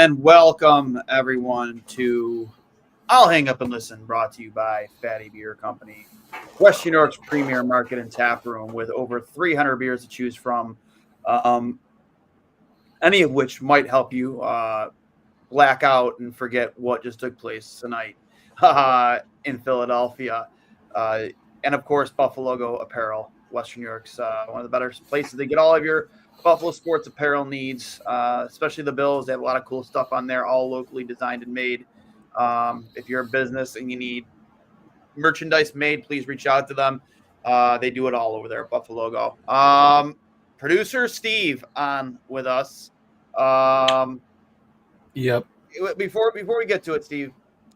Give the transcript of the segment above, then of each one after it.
And welcome, everyone, to I'll Hang Up and Listen, brought to you by Fatty Beer Company, West New York's premier market and tap room with over 300 beers to choose from, any of which might help you black out and forget what just took place tonight in Philadelphia. And, of course, Buffalo Go Apparel, Western New York's one of the better places to get all of your Buffalo sports apparel needs, especially the Bills. They have a lot of cool stuff on there, all locally designed and made. If you're a business and you need merchandise made, please reach out to them. They do it all over there at Buffalo Go. Producer Steve on with us. Yep. Before we get to it, Steve,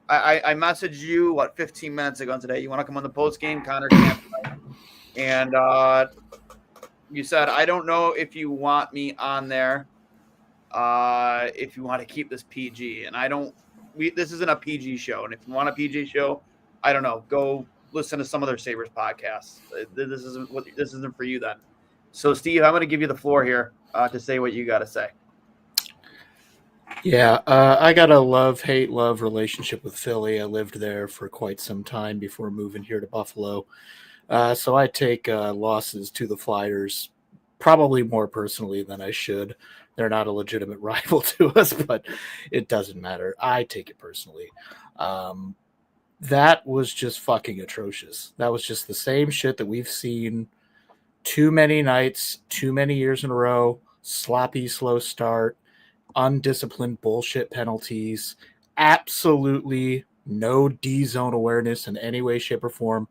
I messaged you 15 minutes ago today. You want to come on the post game, Connor camp, and you said, I don't know if you want me on there, if you want to keep this PG. And this isn't a PG show. And if you want a PG show, I don't know, go listen to some other Sabres podcasts. This isn't for you then. So, Steve, I'm going to give you the floor here to say what you got to say. Yeah, I got a love-hate relationship with Philly. I lived there for quite some time before moving here to Buffalo. So I take losses to the Flyers probably more personally than I should. They're not a legitimate rival to us, but it doesn't matter. I take it personally. That was just fucking atrocious. That was just the same shit that we've seen too many nights, too many years in a row. Sloppy, slow start, undisciplined bullshit penalties, absolutely no D-zone awareness in any way, shape, or form.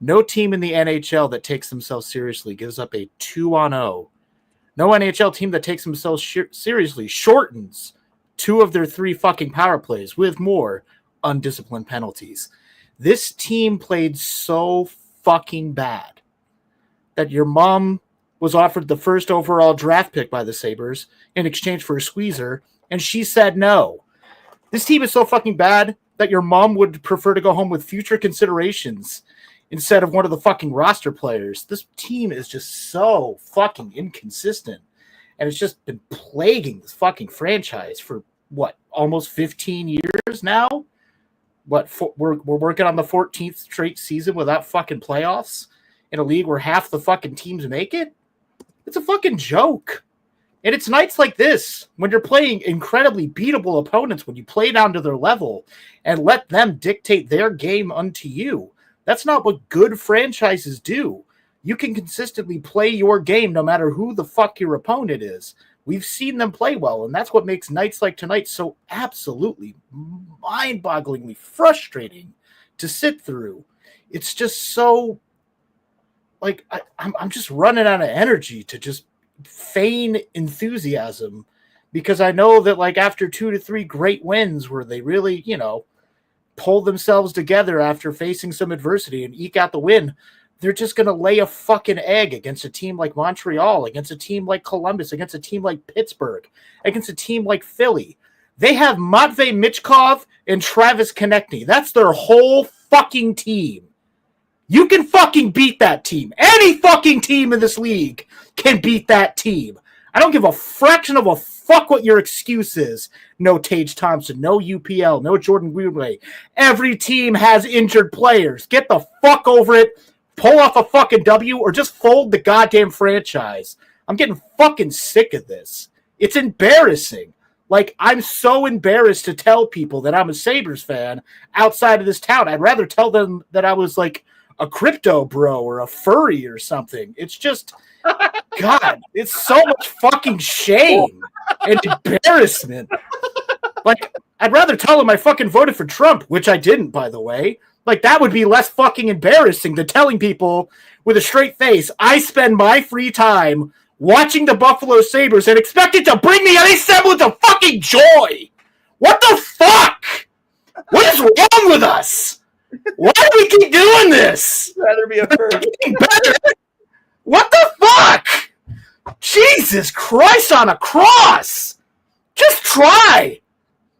No team in the NHL that takes themselves seriously gives up a 2-on-0. No NHL team that takes themselves seriously shortens 2 of their 3 fucking power plays with more undisciplined penalties. This team played so fucking bad that your mom was offered the first overall draft pick by the Sabres in exchange for a squeezer, and she said no. This team is so fucking bad that your mom would prefer to go home with future considerations instead of one of the fucking roster players. This team is just so fucking inconsistent. And it's just been plaguing this fucking franchise for, almost 15 years now? We're working on the 14th straight season without fucking playoffs in a league where half the fucking teams make it? It's a fucking joke. And it's nights like this when you're playing incredibly beatable opponents, when you play down to their level and let them dictate their game unto you. That's not what good franchises do. You can consistently play your game no matter who the fuck your opponent is. We've seen them play well, and that's what makes nights like tonight so absolutely mind-bogglingly frustrating to sit through. It's just so, like, I'm just running out of energy to just feign enthusiasm, because I know that, like, after 2 to 3 great wins where they really, pull themselves together after facing some adversity and eke out the win, they're just going to lay a fucking egg against a team like Montreal, against a team like Columbus, against a team like Pittsburgh, against a team like Philly. They have Matvei Michkov and Travis Konechny. That's their whole fucking team. You can fucking beat that team. Any fucking team in this league can beat that team. I don't give a fraction of a fuck what your excuse is. No Tage Thompson, no UPL, no Jordan Greenway. Every team has injured players. Get the fuck over it. Pull off a fucking W or just fold the goddamn franchise. I'm getting fucking sick of this. It's embarrassing. Like, I'm so embarrassed to tell people that I'm a Sabres fan outside of this town. I'd rather tell them that I was like a crypto bro or a furry or something. It's just, God, it's so much fucking shame and embarrassment. Like, I'd rather tell them I fucking voted for Trump, which I didn't, by the way. Like, that would be less fucking embarrassing than telling people with a straight face, I spend my free time watching the Buffalo Sabres and expect it to bring me any semblance of fucking joy. What the fuck? What is wrong with us? Why do we keep doing this? Rather be a bird. What the fuck? Jesus Christ on a cross. Just try.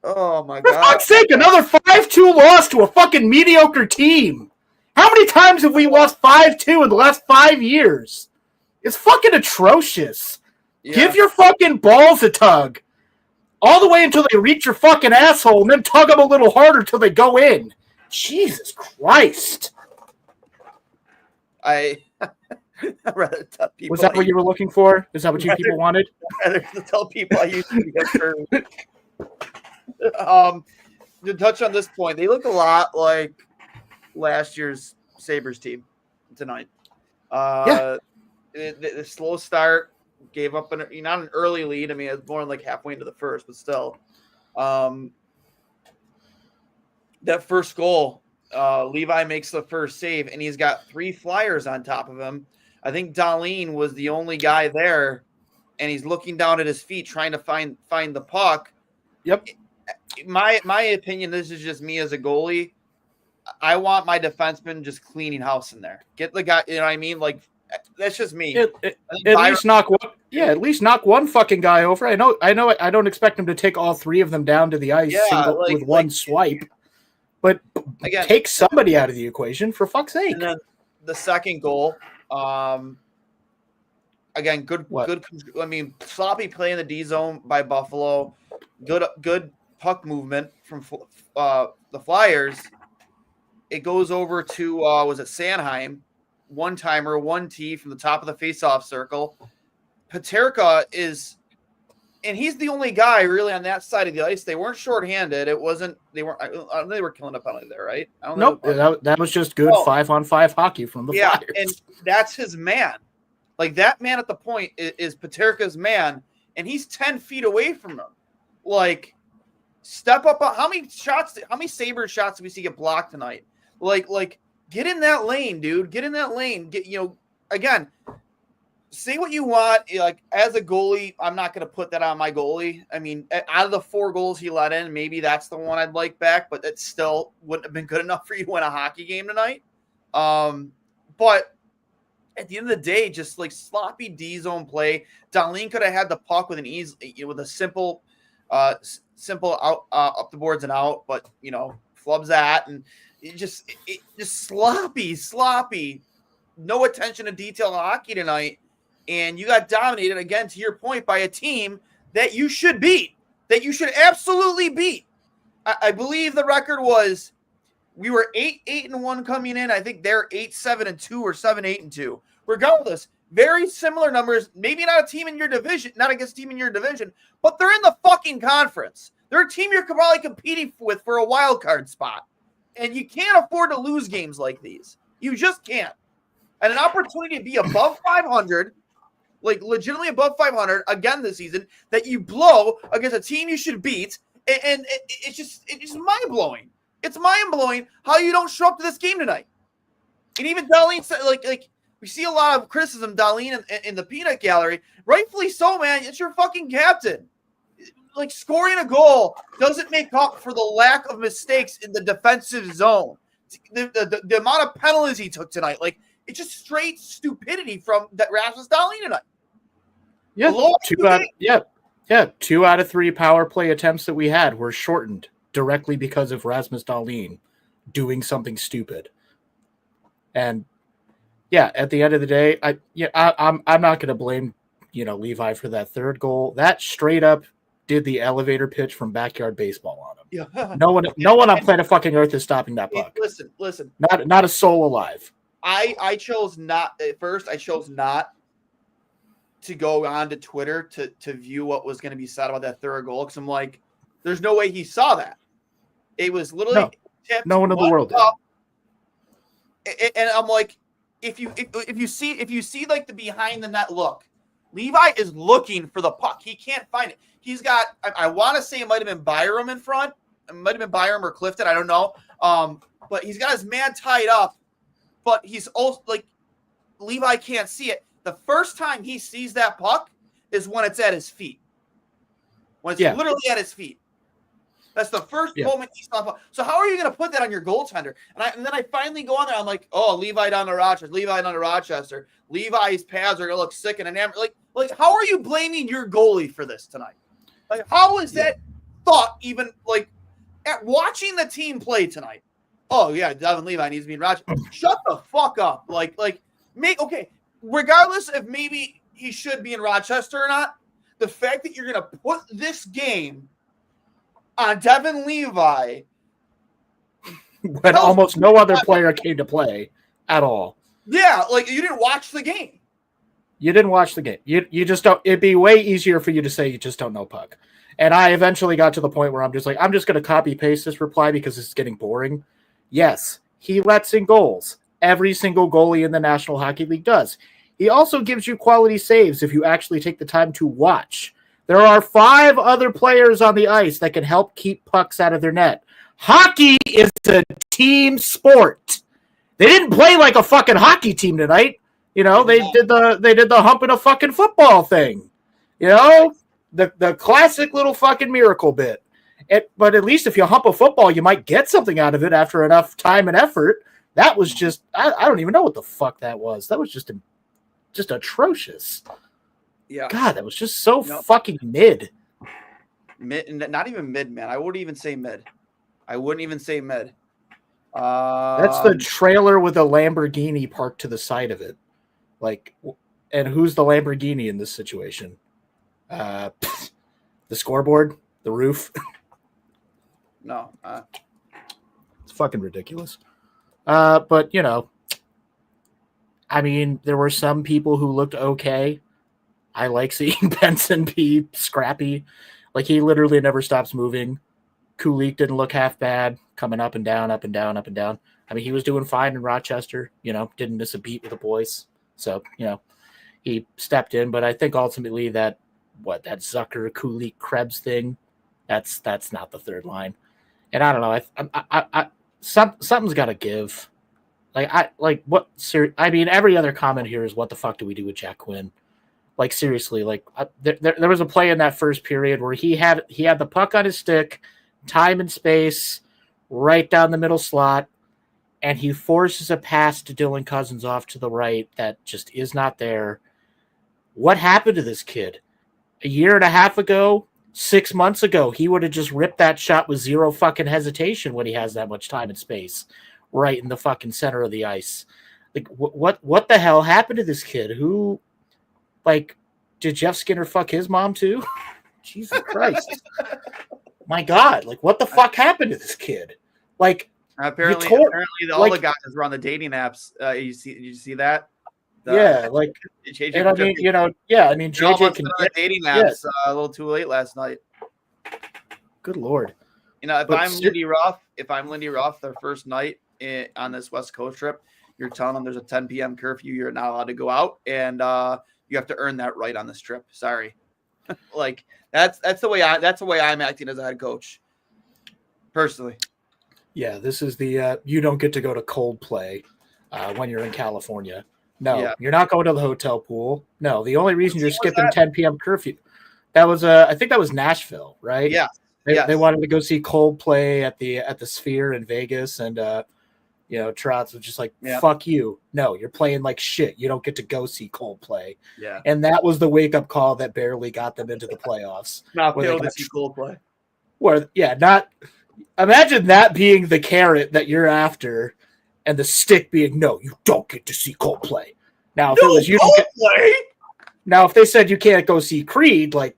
Oh my For God. fuck's sake, another 5-2 loss to a fucking mediocre team. How many times have we lost 5-2 in the last 5 years? It's fucking atrocious. Yeah. Give your fucking balls a tug. All the way until they reach your fucking asshole, and then tug them a little harder till they go in. Jesus Christ. I'd rather tell people. Was that what you were looking for? Is that what you people wanted? I'd rather tell people I used to be a bird. To touch on this point, they look a lot like last year's Sabres team tonight. The slow start gave up not an early lead. I mean, it's more like halfway into the first, but still. That first goal, Levi makes the first save, and he's got 3 Flyers on top of him. I think Dahlin was the only guy there, and he's looking down at his feet trying to find the puck. Yep. My opinion, this is just me as a goalie. I want my defenseman just cleaning house in there. Get the guy, you know what I mean? Like, that's just me. At least knock one. Yeah, at least knock one fucking guy over. I know. I don't expect him to take all 3 of them down to the ice with one swipe. But again, take somebody out of the equation, for fuck's sake. And then the second goal, again, good. I mean, sloppy play in the D zone by Buffalo. Good puck movement from the Flyers. It goes over to was it Sanheim? One timer, 1T from the top of the faceoff circle. Paterka is. And he's the only guy really on that side of the ice. They weren't shorthanded. They were killing a penalty there, right? Nope. That was just good 5-on-5 hockey from the Flyers. And that's his man. Like, that man at the point is Paterka's man, and he's 10 feet away from him. Like, step up. How many Sabres shots did we see get blocked tonight? Like, get in that lane, dude. Get in that lane. Again, say what you want. Like, as a goalie, I'm not going to put that on my goalie. I mean, out of the 4 goals he let in, maybe that's the one I'd like back, but it still wouldn't have been good enough for you to win a hockey game tonight. But at the end of the day, just like sloppy D zone play. Dahlin could have had the puck with with a simple out up the boards and out, but flubs that, and it just sloppy. No attention to detail in hockey tonight. And you got dominated, again, to your point, by a team that you should beat, that you should absolutely beat. I believe the record was we were 8-1 coming in. I think they're 8-7-2 or 7-8-2. Regardless, very similar numbers. Maybe not a team in your division, not against a team in your division, but they're in the fucking conference. They're a team you're probably competing with for a wild card spot. And you can't afford to lose games like these. You just can't. And an opportunity to be above 500, like legitimately above 500 again this season, that you blow against a team you should beat, and it's just mind-blowing. It's mind-blowing how you don't show up to this game tonight. And even Darlene said, like we see a lot of criticism, Darlene, in the peanut gallery. Rightfully so, man. It's your fucking captain. Like, scoring a goal doesn't make up for the lack of mistakes in the defensive zone. The amount of penalties he took tonight, like, it's just straight stupidity from that Rasmus Dahlin tonight. Yeah, 2 out of 3 power play attempts that we had were shortened directly because of Rasmus Dahlin doing something stupid. And yeah, at the end of the day, I'm not going to blame Levi for that third goal. That straight up did the elevator pitch from backyard baseball on him. Yeah. No one on planet fucking Earth is stopping that puck. Listen. Not a soul alive. I chose not at first. I chose not to go on to Twitter to view what was going to be said about that third goal, because I'm like, there's no way he saw that. It was literally tipped. No one in the world did. And I'm like, if you see like the behind the net look, Levi is looking for the puck. He can't find it. He's got, I want to say it might have been Byram in front. It might have been Byram or Clifton. I don't know. But he's got his man tied up. But he's also like, Levi can't see it. The first time he sees that puck is when it's at his feet. When it's literally at his feet. That's the first moment he saw the puck. So how are you going to put that on your goaltender? And then I finally go on there. I'm like, oh, Levi down to Rochester. Levi's pads are going to look sick and enamored. Like, how are you blaming your goalie for this tonight? Like, how is that thought even, like, at watching the team play tonight? Oh, yeah, Devin Levi needs to be in Rochester. Shut the fuck up. Regardless if maybe he should be in Rochester or not, the fact that you're going to put this game on Devin Levi when almost no other player came to play at all. Yeah, like, you didn't watch the game. You didn't watch the game. You just don't. It'd be way easier for you to say you just don't know puck. And I eventually got to the point where I'm just going to copy paste this reply because it's getting boring. Yes, he lets in goals. Every single goalie in the National Hockey League does. He also gives you quality saves if you actually take the time to watch. There are 5 other players on the ice that can help keep pucks out of their net. Hockey is a team sport. They didn't play like a fucking hockey team tonight. They did the humping a fucking football thing. The classic little fucking miracle bit. But at least if you hump a football, you might get something out of it after enough time and effort. That was just, I don't even know what the fuck that was. That was just atrocious. Yeah. God, that was just so fucking mid. Not even mid, man. I wouldn't even say mid. That's the trailer with a Lamborghini parked to the side of it. Like, and who's the Lamborghini in this situation? The scoreboard? The roof? No. It's fucking ridiculous. But, I mean, there were some people who looked okay. I like seeing Benson be scrappy. Like, he literally never stops moving. Kulik didn't look half bad, coming up and down, up and down, up and down. I mean, he was doing fine in Rochester, didn't miss a beat with the boys. So, he stepped in. But I think ultimately that Zucker, Kulik, Krebs thing, that's not the third line. And I don't know. Something's got to give. Every other comment here is, what the fuck do we do with Jack Quinn? Like, seriously, there was a play in that first period where he had the puck on his stick, time and space, right down the middle slot, and he forces a pass to Dylan Cousins off to the right that just is not there. What happened to this kid? A year and a half ago, 6 months ago, he would have just ripped that shot with zero fucking hesitation when he has that much time and space right in the fucking center of the ice. Like, what the hell happened to this kid? Who, like, did Jeff Skinner fuck his mom too? Jesus Christ. My God, like, what the fuck happened to this kid? Like, apparently all the guys were on the dating apps. Did you see that? Yeah, like, JJ and I mean, you're JJ almost can been on get, dating yeah, apps a little too late last night. good Lord. If But I'm Lindy Ruff, their first night on this West Coast trip, you're telling them there's a 10 p.m. curfew. You're not allowed to go out, and you have to earn that right on this trip. Sorry, like that's the way I'm acting as a head coach, personally. yeah, this is the you don't get to go to Coldplay when you're in California. No, Yeah. you're not going to the hotel pool. No, the only reason What you're team was skipping that? 10 p.m. curfew, that was I think that was Nashville, right? Yeah. They Yes. wanted to go see Coldplay at the Sphere in Vegas, and Trotz was just like, Yeah. "Fuck you! No, you're playing like shit. You don't get to go see Coldplay." Yeah. And that was the wake up call that barely got them into the playoffs. Not Where be they able to got see Coldplay. not imagine that being the carrot that you're after, and the stick being, "No, you don't get to see Coldplay." Now, if it was you don't get, Coldplay. now if they said you can't go see Creed, like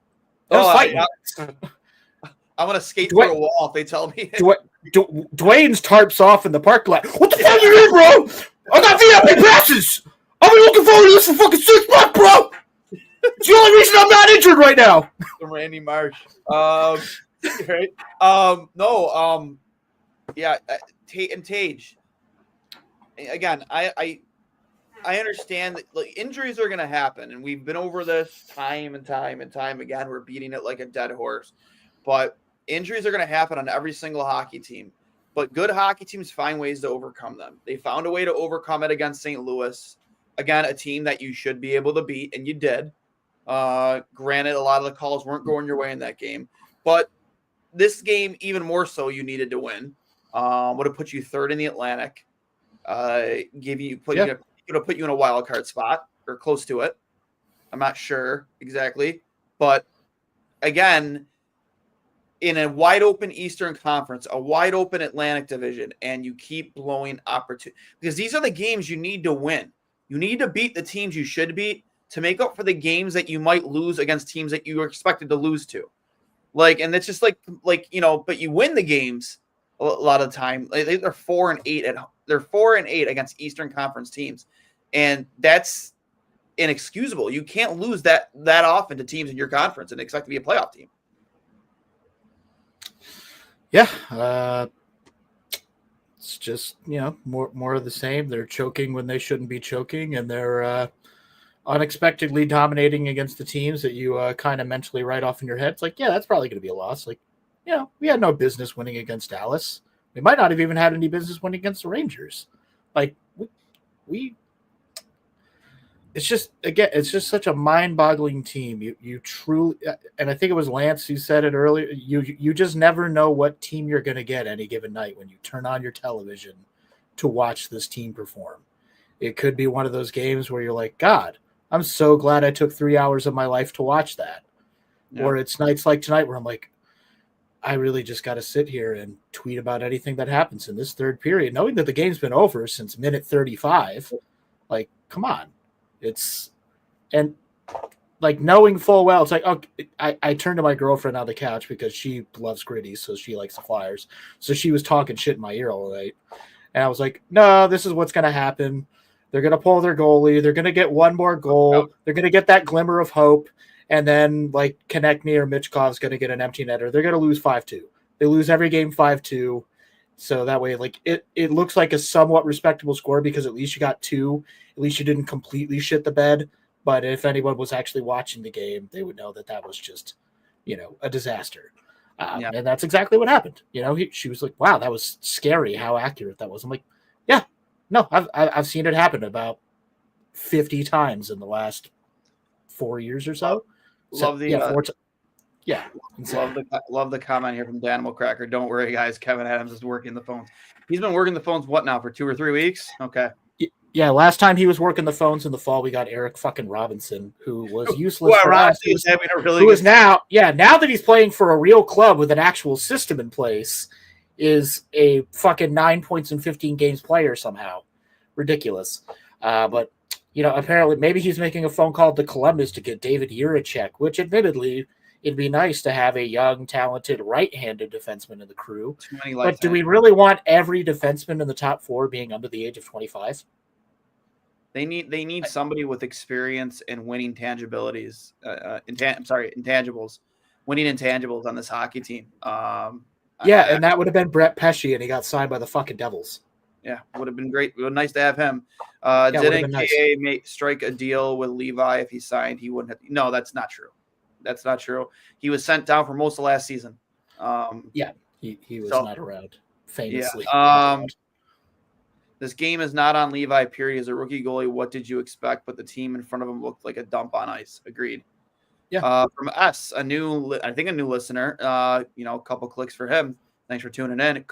that's fighting. I'm gonna skate through a wall if they tell me. Duane's tarps off in the parking lot. What the fuck are you doing, bro? I got VIP passes. I've been looking forward to this for fucking 6 months, bro. It's the only reason I'm not injured right now. Randy Marsh. Right. No. Yeah. Tate and Tage. Again, I understand that like injuries are gonna happen, and we've been over this time and time and time again. We're beating it like a dead horse, but injuries are gonna happen on every single hockey team. But good hockey teams find ways to overcome them. They found a way to overcome it against St. Louis. Again, a team that you should be able to beat, and you did. Granted, a lot of the calls weren't going your way in that game, but this game, even more so, you needed to win. Would have put you third in the Atlantic. You put you in a wild card spot or close to it. I'm not sure exactly, but again, in a wide open Eastern Conference, a wide open Atlantic Division, and you keep blowing opportunity because these are the games you need to win. You need to beat the teams you should beat to make up for the games that you might lose against teams that you were expected to lose to. And it's just but you win the games a lot of the time. They're 4-8 they're 4-8 against Eastern Conference teams, and that's inexcusable. You can't lose that often to teams in your conference and expect to be a playoff team. Yeah, it's just more of the same. They're choking when they shouldn't be choking, and they're unexpectedly dominating against the teams that you kind of mentally write off in your head. It's like, yeah, that's probably going to be a loss. Like, we had no business winning against Dallas. We might not have even had any business winning against the Rangers. Like, we it's just such a mind-boggling team. You truly, and I think it was Lance who said it earlier. You just never know what team you're going to get any given night when you turn on your television to watch this team perform. It could be one of those games where you're like, God, I'm so glad I took 3 hours of my life to watch that. Yeah. Or it's nights like tonight where I'm like, I really just got to sit here and tweet about anything that happens in this third period, knowing that the game's been over since minute 35. Like, come on. Knowing full well, it's like, oh, I turned to my girlfriend on the couch because she loves Gritty, so she likes the Flyers. So she was talking shit in my ear all night. And I was like, no, this is what's going to happen. They're going to pull their goalie. They're going to get one more goal. Yep. They're going to get that glimmer of hope. And then, Konechny or Michkov's going to get an empty netter. They're going to lose 5-2. They lose every game 5-2. So that way, it looks like a somewhat respectable score because at least you got 2. At least you didn't completely shit the bed. But if anyone was actually watching the game, they would know that was just, a disaster. And that's exactly what happened. She was like, wow, that was scary how accurate that was. I'm like, yeah, no, I've seen it happen about 50 times in the last 4 years or so. Love the comment here from Danimal Cracker. Don't worry, guys. Kevin Adams is working the phones. He's been working the phones what now for 2 or 3 weeks? Okay. Yeah, last time he was working the phones in the fall, we got Eric fucking Robinson, who was useless for us. Now that he's playing for a real club with an actual system in place, is a fucking 9 points in 15 games player somehow. Ridiculous. But apparently maybe he's making a phone call to Columbus to get David Jiricek, which admittedly it'd be nice to have a young, talented right-handed defenseman in the crew. But do we really want every defenseman in the top 4 being under the age of 25? They need somebody with experience in winning tangibilities. Intangibles, winning intangibles on this hockey team. And that would have been Brett Pesci, and he got signed by the fucking Devils. Yeah, would have been great. It would nice to have him. Didn't nice. Strike a deal with Levi if he signed? He wouldn't have. No, that's not true. That's not true. He was sent down for most of last season. He was not around. Famously. Yeah. This game is not on Levi, period. As a rookie goalie, what did you expect? But the team in front of him looked like a dump on ice. Agreed. Yeah. From us, a new listener. A couple clicks for him. Thanks for tuning in.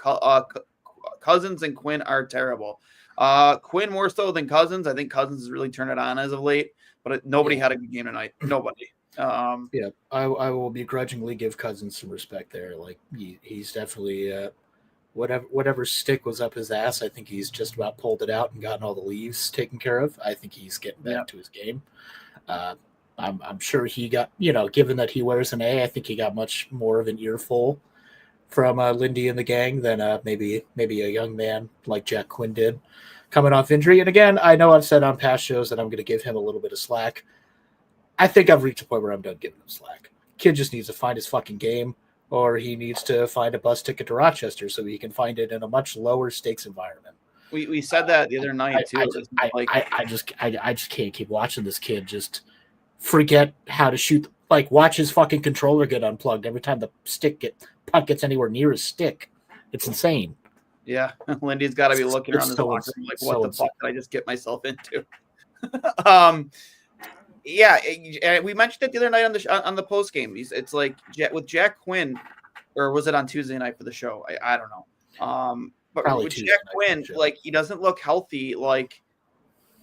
Cousins and Quinn are terrible. Quinn more so than Cousins. I think Cousins has really turned it on as of late, but nobody had a good game tonight. Nobody. I will begrudgingly give Cousins some respect there. Like he's definitely whatever stick was up his ass. I think he's just about pulled it out and gotten all the leaves taken care of. I think he's getting back to his game. I'm sure he got, given that he wears an A, I think he got much more of an earful from Lindy and the gang than maybe a young man like Jack Quinn did coming off injury. And again, I know I've said on past shows that I'm going to give him a little bit of slack. I think I've reached a point where I'm done giving him slack. Kid just needs to find his fucking game, or he needs to find a bus ticket to Rochester so he can find it in a much lower stakes environment. We said that the other night too. I just can't keep watching this kid just forget how to shoot. Like, watch his fucking controller get unplugged every time the puck gets anywhere near his stick. It's insane. Yeah, Lindy's got to be looking around his locker room like, what the fuck did I just get myself into? We mentioned it the other night on the post game. It's like with Jack Quinn, or was it on Tuesday night for the show? I don't know. But probably with Jack Quinn, like, he doesn't look healthy. Like,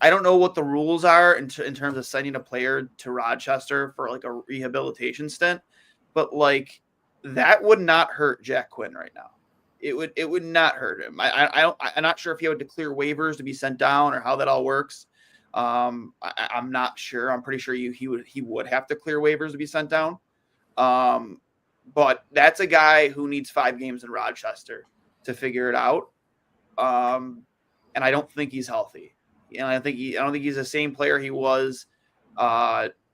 I don't know what the rules are in terms of sending a player to Rochester for like a rehabilitation stint, but like that would not hurt Jack Quinn right now. It would not hurt him. I'm not sure if he had to clear waivers to be sent down or how that all works. I'm not sure. I'm pretty sure he would have to clear waivers to be sent down. But that's a guy who needs 5 games in Rochester to figure it out. And I don't think he's healthy. I don't think he's the same player he was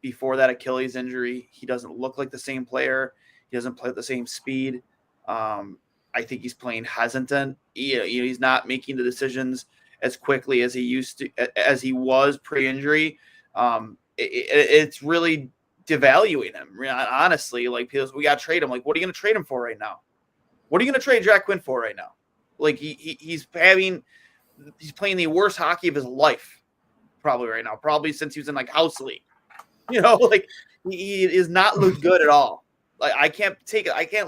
before that Achilles injury. He doesn't look like the same player. He doesn't play at the same speed. I think he's playing hesitant. He's not making the decisions as quickly as he was pre-injury. It's really devaluing him, honestly. Like, we got to trade him. Like, what are you going to trade him for right now? What are you going to trade Jack Quinn for right now? Like, he's playing the worst hockey of his life, probably right now. Probably since he was in like house league. Like, he is not looked good at all. Like, I can't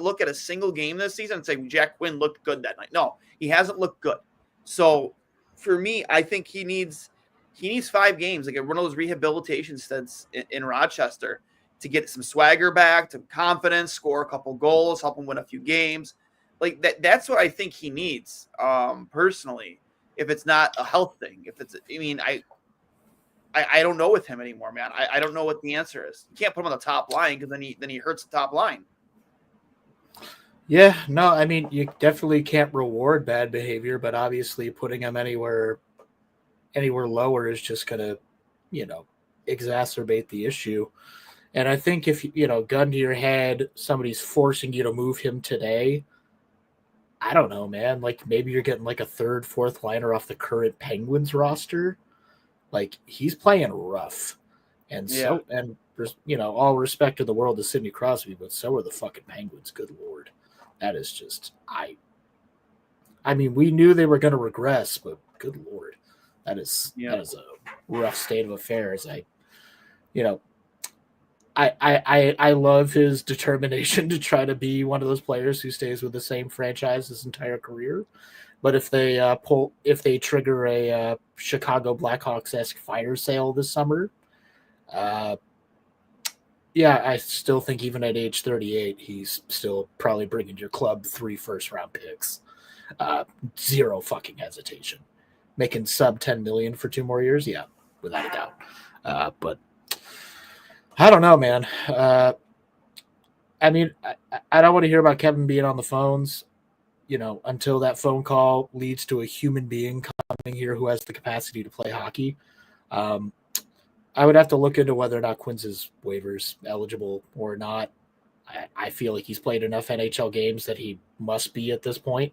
look at a single game this season and say Jack Quinn looked good that night. No, he hasn't looked good. So for me, I think he needs 5 games, like one of those rehabilitation stints in Rochester, to get some swagger back, to confidence, score a couple goals, help him win a few games. Like that's what I think he needs, personally. If it's not a health thing, I don't know with him anymore, man. I don't know what the answer is. You can't put him on the top line because then he hurts the top line. Yeah, no, I mean, you definitely can't reward bad behavior, but obviously putting him anywhere lower is just going to, exacerbate the issue. And I think if, gun to your head, somebody's forcing you to move him today, I don't know, man. Like, maybe you're getting like a 3rd, 4th liner off the current Penguins roster. Like, he's playing rough. And all respect to the world to Sidney Crosby, but so are the fucking Penguins. Good Lord. That is just, I mean, we knew they were going to regress, but good Lord, that is a rough state of affairs. I love his determination to try to be one of those players who stays with the same franchise his entire career. But if they trigger a Chicago Blackhawks-esque fire sale this summer, I still think even at age 38, he's still probably bringing your club 3 first-round picks. Zero fucking hesitation. Making sub $10 million for 2 more years? Yeah, without a doubt. But I don't know, man. I mean, I don't want to hear about Kevin being on the phones, until that phone call leads to a human being coming here who has the capacity to play hockey. I would have to look into whether or not Quinn's waivers eligible or not. I feel like he's played enough NHL games that he must be at this point.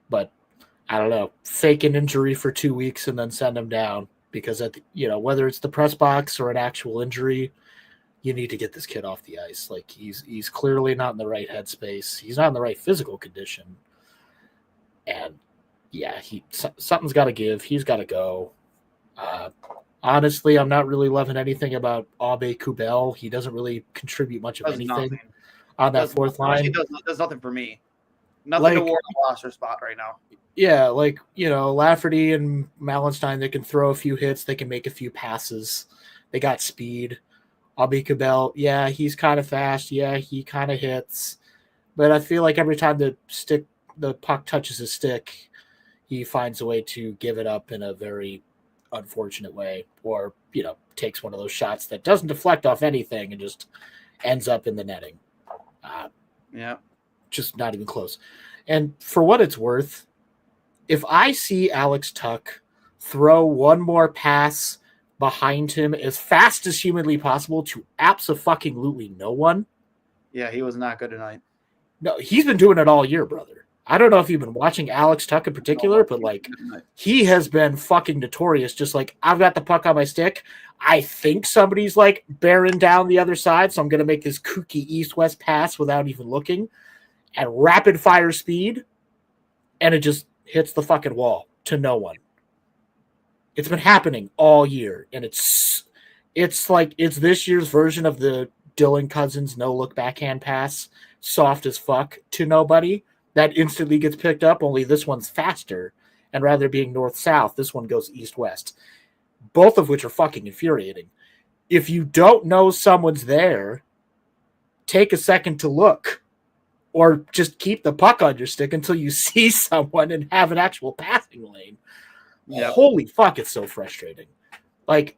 But I don't know. Fake an injury for 2 weeks and then send him down because whether it's the press box or an actual injury, you need to get this kid off the ice. Like he's clearly not in the right headspace. He's not in the right physical condition. And yeah, something's got to give. He's got to go. Honestly, I'm not really loving anything about Abe Kubel. He doesn't really contribute much of anything on that fourth line. Does nothing for me. Nothing to warrant a roster spot right now. Yeah, Lafferty and Malenstein, they can throw a few hits. They can make a few passes. They got speed. Abe Kubel, yeah, he's kind of fast. Yeah, he kind of hits. But I feel like every time the puck touches his stick, he finds a way to give it up in a very unfortunate way, or takes one of those shots that doesn't deflect off anything and just ends up in the netting. Just not even close. And for what it's worth, if I see Alex Tuch throw one more pass behind him as fast as humanly possible to abso-fucking-lutely no one. Yeah, he was not good tonight. No, he's been doing it all year, brother. I don't know if you've been watching Alex Tuch in particular, but he has been fucking notorious. Just I've got the puck on my stick. I think somebody's bearing down the other side, so I'm going to make this kooky east-west pass without even looking at rapid fire speed, and it just hits the fucking wall to no one. It's been happening all year, and it's this year's version of the Dylan Cousins no-look backhand pass, soft as fuck to nobody. That instantly gets picked up, only this one's faster, and rather being north-south, this one goes east-west. Both of which are fucking infuriating. If you don't know someone's there, take a second to look, or just keep the puck on your stick until you see someone and have an actual passing lane. Yep. Holy fuck, it's so frustrating. A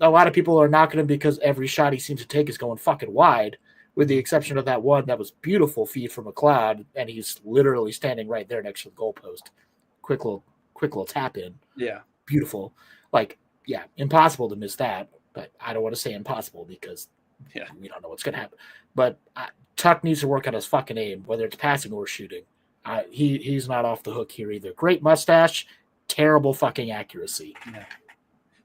lot of people are knocking him because every shot he seems to take is going fucking wide, with the exception of that one that was beautiful feed from McLeod, and he's literally standing right there next to the goalpost. Quick little tap in. Yeah. Beautiful. Impossible to miss that, but I don't want to say impossible because we don't know what's going to happen. But Tuch needs to work on his fucking aim, whether it's passing or shooting. He's not off the hook here either. Great mustache, terrible fucking accuracy. Yeah.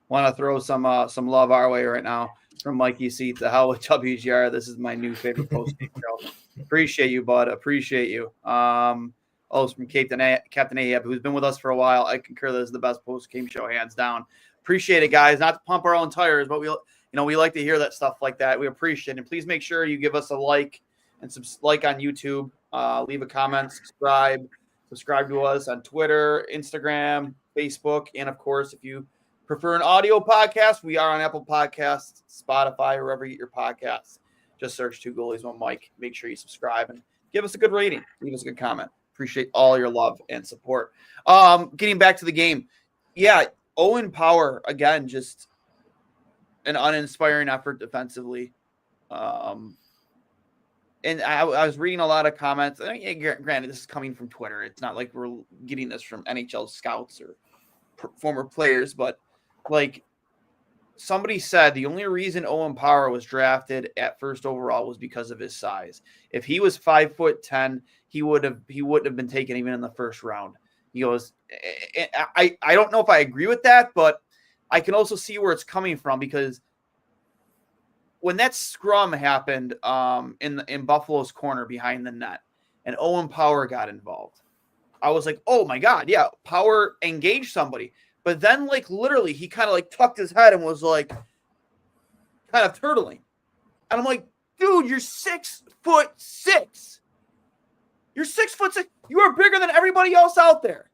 Want to throw some love our way right now from Mikey C. To hell with WGR. This is my new favorite post game show. Appreciate you, bud. Appreciate you. It's from Captain Ahab, who's been with us for a while. I concur this is the best post game show, hands down. Appreciate it, guys. Not to pump our own tires, but we like to hear that stuff like that. We appreciate it. And please make sure you give us a like and on YouTube. Leave a comment, subscribe to us on Twitter, Instagram, Facebook, and of course, if you prefer an audio podcast, we are on Apple Podcasts, Spotify, wherever you get your podcasts. Just search Two Goalies, One Mic. Make sure you subscribe and give us a good rating. Leave us a good comment. Appreciate all your love and support. Getting back to the game. Yeah, Owen Power, again, just an uninspiring effort defensively. And I was reading a lot of comments. Granted, this is coming from Twitter. It's not like we're getting this from NHL scouts or former players, but somebody said the only reason Owen Power was drafted at first overall was because of his size. If he was 5'10", he wouldn't have been taken even in the first round. He goes, I don't know if I agree with that, but I can also see where it's coming from, because when that scrum happened in Buffalo's corner behind the net and Owen Power got involved, I was like, oh my God, yeah, Power engaged somebody. But then literally he kind of tucked his head and was kind of turtling. And I'm like, dude, you're 6'6". You're 6'6". You are bigger than everybody else out there.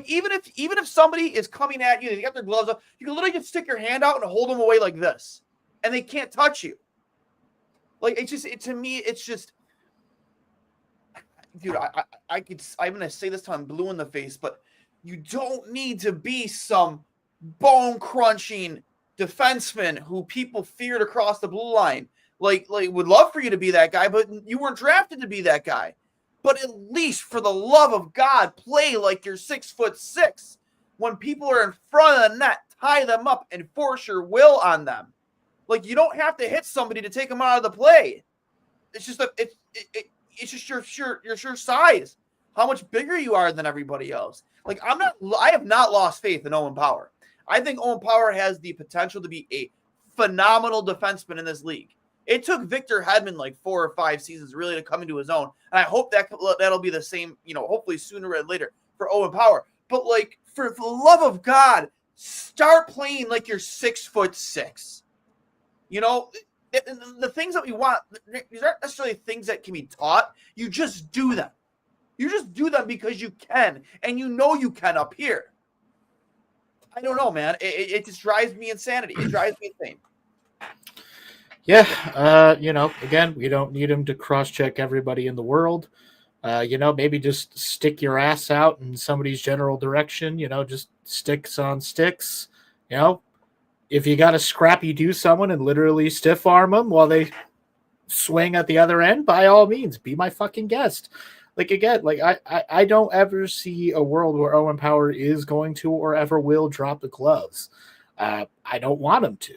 Even if somebody is coming at you, they got their gloves up, you can literally just stick your hand out and hold them away like this, and they can't touch you. To me, it's just, dude, I'm gonna say this till I'm blue in the face, but you don't need to be some bone crunching defenseman who people feared across the blue line. Would love for you to be that guy, but you weren't drafted to be that guy. But at least, for the love of God, play like you're 6'6". when people are in front of the net, tie them up and force your will on them. Like, you don't have to hit somebody to take them out of the play. It's just it's just your sheer size, how much bigger you are than everybody else. Like, I have not lost faith in Owen Power. I think Owen Power has the potential to be a phenomenal defenseman in this league. It took Victor Hedman like 4 or 5 seasons really to come into his own, and I hope that'll be the same. Hopefully sooner or later for Owen Power. But like, for the love of God, start playing like you're 6'6". The things that we want, these aren't necessarily things that can be taught. You just do them. You just do them because you can, and you can up here. I don't know, man. It just drives me insanity. It drives me insane. Yeah, again, we don't need him to cross-check everybody in the world. Maybe just stick your ass out in somebody's general direction, just sticks on sticks. If you got to scrappy do someone and literally stiff arm them while they swing at the other end, by all means, be my fucking guest. Like, again, like I don't ever see a world where Owen Power is going to or ever will drop the gloves. I don't want him to.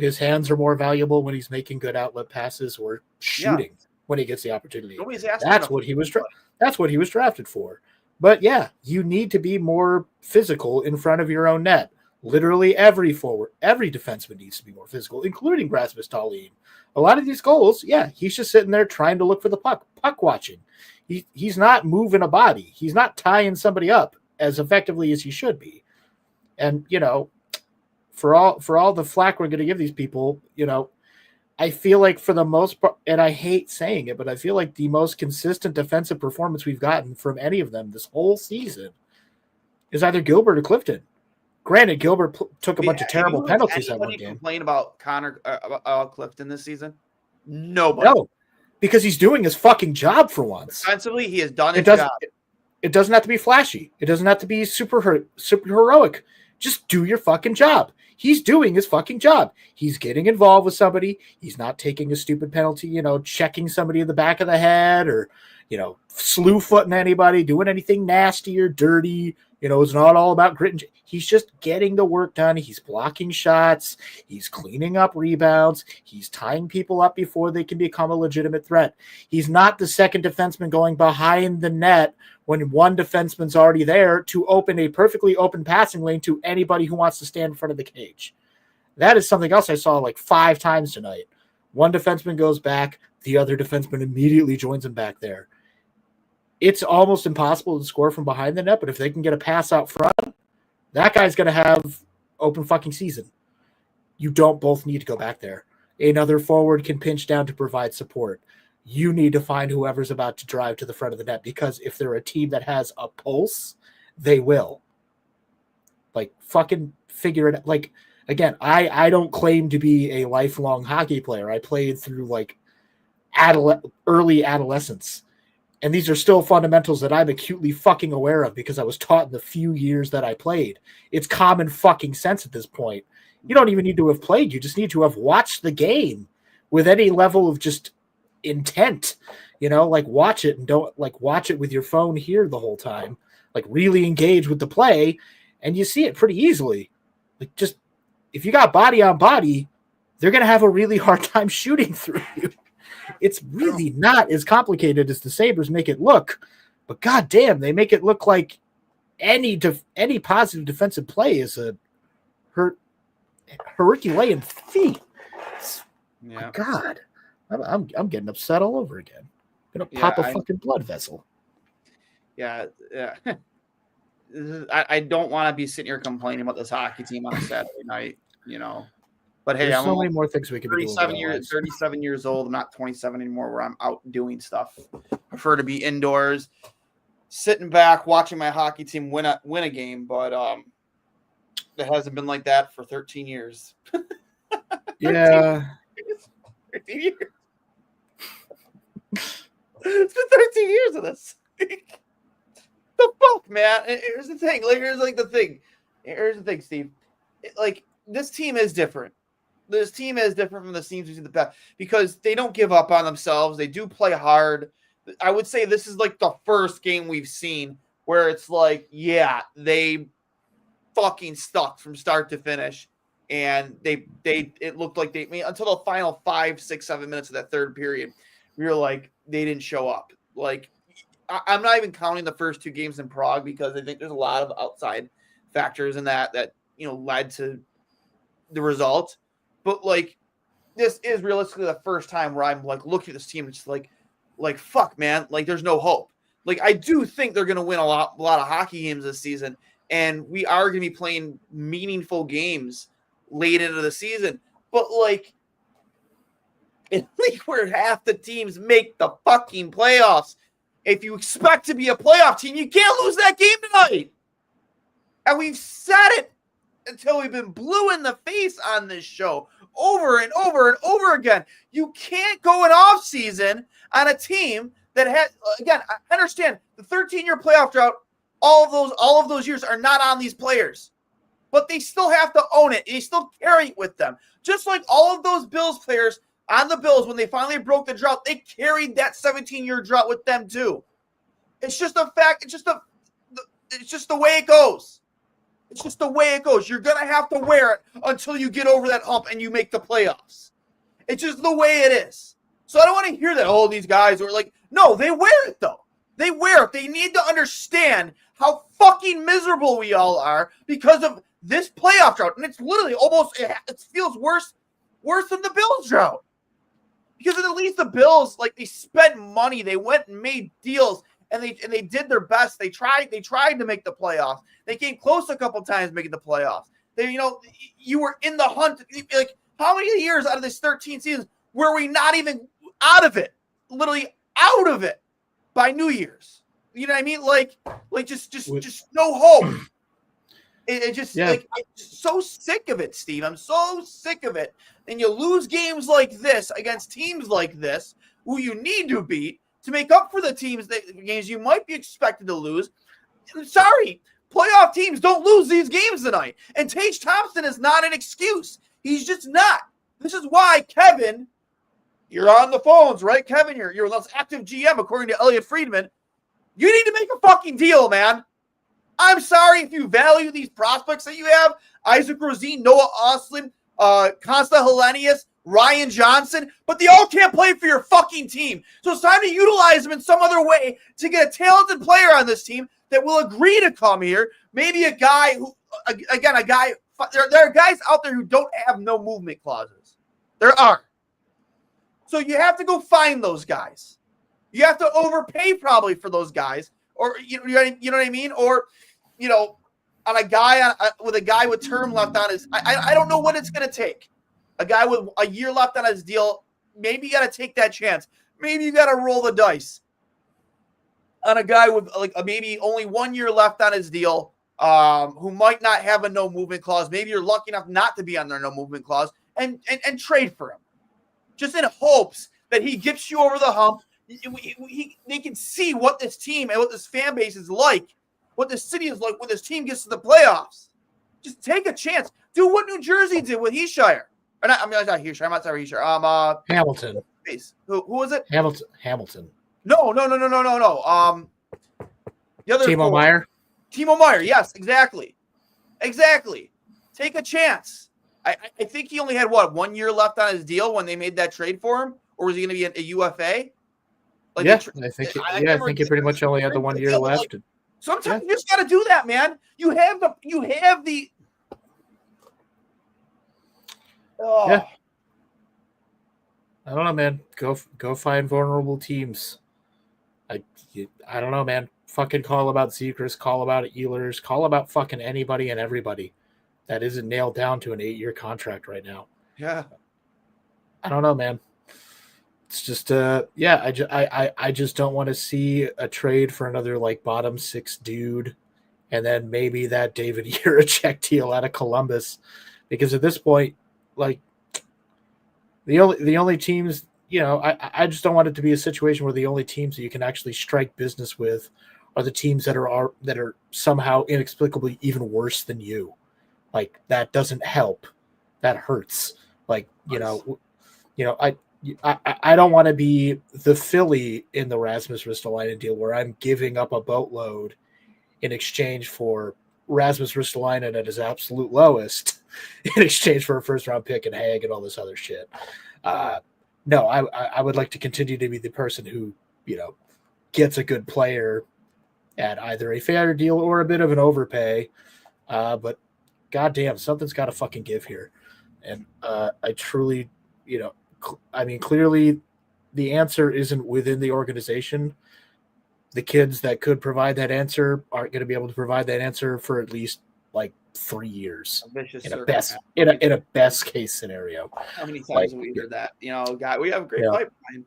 His hands are more valuable when he's making good outlet passes or shooting when he gets the opportunity. That's what he was drafted for. But yeah, you need to be more physical in front of your own net. Literally every forward, every defenseman needs to be more physical, including Rasmus Dahlin. A lot of these goals, he's just sitting there trying to look for the puck watching. He's not moving a body. He's not tying somebody up as effectively as he should be. And, for all the flack we're going to give these people, I feel like for the most part, and I hate saying it, but I feel like the most consistent defensive performance we've gotten from any of them this whole season is either Gilbert or Clifton. Granted, Gilbert took a bunch of terrible penalties that one game. Complain about Connor Clifton this season? Nobody. No, because he's doing his fucking job for once. Defensively, he has done his job. It doesn't have to be flashy. It doesn't have to be super heroic. Just do your fucking job. He's doing his fucking job. He's getting involved with somebody. He's not taking a stupid penalty, checking somebody in the back of the head or, slew footing anybody, doing anything nasty or dirty. It's not all about grit and he's just getting the work done. He's blocking shots. He's cleaning up rebounds. He's tying people up before they can become a legitimate threat. He's not the second defenseman going behind the net when one defenseman's already there to open a perfectly open passing lane to anybody who wants to stand in front of the cage. That is something else I saw like 5 times tonight. One defenseman goes back. The other defenseman immediately joins him back there. It's almost impossible to score from behind the net, but if they can get a pass out front, that guy's going to have open fucking season. You don't both need to go back there. Another forward can pinch down to provide support. You need to find whoever's about to drive to the front of the net because if they're a team that has a pulse, they will. Like, fucking figure it out. Like, again, I don't claim to be a lifelong hockey player. I played through, like, early adolescence. And these are still fundamentals that I'm acutely fucking aware of because I was taught in the few years that I played. It's common fucking sense at this point. You don't even need to have played. You just need to have watched the game with any level of just intent. Like watch it and don't like watch it with your phone here the whole time. Like really engage with the play and you see it pretty easily. Like just if you got body on body, they're going to have a really hard time shooting through you. It's really not as complicated as the Sabres make it look, but goddamn, they make it look like any positive defensive play is a Herculean feat. Yeah. God, I'm getting upset all over again. I'm gonna pop a fucking blood vessel. Yeah. I don't want to be sitting here complaining about this hockey team on a Saturday night, But hey, there's so many more things we can be doing. 37 years old. I'm not 27 anymore where I'm out doing stuff. I prefer to be indoors, sitting back, watching my hockey team win a game. But it hasn't been like that for 13 years. Yeah. 13 years. It's been 13 years of this. The fuck, man? Here's the thing. Here's the thing, Steve. This team is different. This team is different from the teams we've seen in the past because they don't give up on themselves. They do play hard. I would say this is like the first game we've seen where it's like, yeah, they fucking stuck from start to finish. And it looked like until the final 5, 6, 7 minutes of that third period, we were like, they didn't show up. Like, I'm not even counting the first 2 games in Prague because I think there's a lot of outside factors in that led to the result. But like, this is realistically the first time where I'm like looking at this team and just like fuck, man, like there's no hope. Like, I do think they're going to win a lot of hockey games this season, and we are going to be playing meaningful games late into the season. But like, in a league where half the teams make the fucking playoffs, if you expect to be a playoff team, you can't lose that game tonight. And we've said it until we've been blue in the face on this show over and over and over again. You can't go an off season on a team that has, again, I understand the 13-year playoff drought, all of those years are not on these players, but they still have to own it. They still carry it with them. Just like all of those Bills players on the Bills, when they finally broke the drought, they carried that 17-year drought with them too. It's just a fact. It's just the way it goes. It's just the way it goes. You're going to have to wear it until you get over that hump and you make the playoffs. It's just the way it is. So I don't want to hear that, oh, these guys are like, no, they wear it though. They wear it. They need to understand how fucking miserable we all are because of this playoff drought. And it's literally almost, it feels worse than the Bills drought. Because at least the Bills, like, they spent money. They went and made deals. And they did their best. They tried to make the playoffs. They came close a couple times making the playoffs. You were in the hunt. Like, how many years out of this 13 seasons were we not even out of it? Literally out of it by New Year's. You know what I mean? Like just no hope. I'm so sick of it, Steve. I'm so sick of it. And you lose games like this against teams like this who you need to beat to make up for the games you might be expected to lose. I'm sorry, playoff teams don't lose these games tonight. And Tage Thompson is not an excuse. He's just not. This is why, Kevin, you're on the phones, right? Kevin, you're a less active GM, according to Elliot Friedman. You need to make a fucking deal, man. I'm sorry if you value these prospects that you have, Isaac Rosine, Noah Ostlund, Consta Helenius, Ryan Johnson, but they all can't play for your fucking team. So it's time to utilize them in some other way to get a talented player on this team that will agree to come here. Maybe a guy who, again, there are guys out there who don't have no movement clauses. There are. So you have to go find those guys. You have to overpay probably for those guys, or you know what I mean, or on a guy with term left on his. I don't know what it's going to take. A guy with a year left on his deal, maybe you got to take that chance. Maybe you got to roll the dice on a guy with maybe only 1 year left on his deal, who might not have a no movement clause. Maybe you're lucky enough not to be on their no movement clause, and trade for him, just in hopes that he gets you over the hump. They can see what this team and what this fan base is like, what this city is like when this team gets to the playoffs. Just take a chance. Do what New Jersey did with Heeshire. Or not, not Heeshire. I'm not sorry, Heeshire. Hamilton. Who was it? Hamilton. No. The other Timo Meier. Timo Meier. Yes, exactly. Take a chance. I think he only had 1 year left on his deal when they made that trade for him, or was he going to be a UFA? I think he pretty much only had the 1 year left. Sometimes you just got to do that, man. You have the. Oh. Yeah. I don't know, man. Go find vulnerable teams. I don't know, man. Fucking call about Zekers, call about Ehlers, call about fucking anybody and everybody that isn't nailed down to an 8-year contract right now. Yeah. I don't know, man. It's just I just don't want to see a trade for another bottom 6 dude, and then maybe that David Jiricek deal out of Columbus, because at this point, the only teams, I just don't want it to be a situation where the only teams that you can actually strike business with are the teams that are somehow inexplicably even worse than you. That doesn't help. That hurts. I don't want to be the Philly in the Rasmus Ristolainen deal where I'm giving up a boatload in exchange for Rasmus Ristolainen at his absolute lowest in exchange for a first-round pick and Hag and all this other shit. No, I would like to continue to be the person who, gets a good player at either a fair deal or a bit of an overpay. But goddamn, something's got to fucking give here. And I truly, clearly the answer isn't within the organization. The kids that could provide that answer aren't going to be able to provide that answer for at least like 3 years. A vicious in a circle, best man. in a best case scenario. How many times have we heard that? God, we have a great pipeline.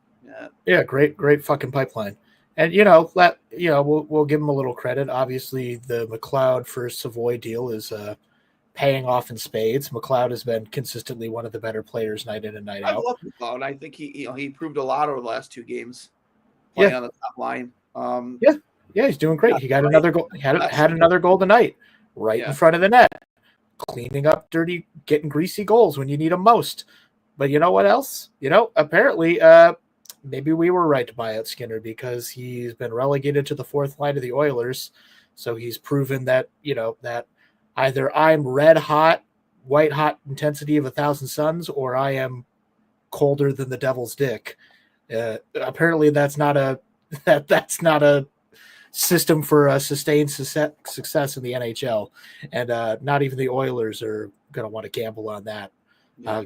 Yeah, great fucking pipeline. And we'll give him a little credit. Obviously, the McLeod for Savoy deal is paying off in spades. McLeod has been consistently one of the better players night in and night out. I love McLeod. I think he proved a lot over the last 2 games playing on the top line. Yeah, he's doing great. He got another goal. He had another goal tonight, right in front of the net, cleaning up dirty, getting greasy goals when you need them most. But you know what else? Apparently, maybe we were right to buy out Skinner because he's been relegated to the 4th line of the Oilers. So he's proven that that either I'm red hot, white hot intensity of 1,000 suns, or I am colder than the devil's dick. Apparently, that's not a system for sustained success in the NHL, and not even the Oilers are going to want to gamble on that,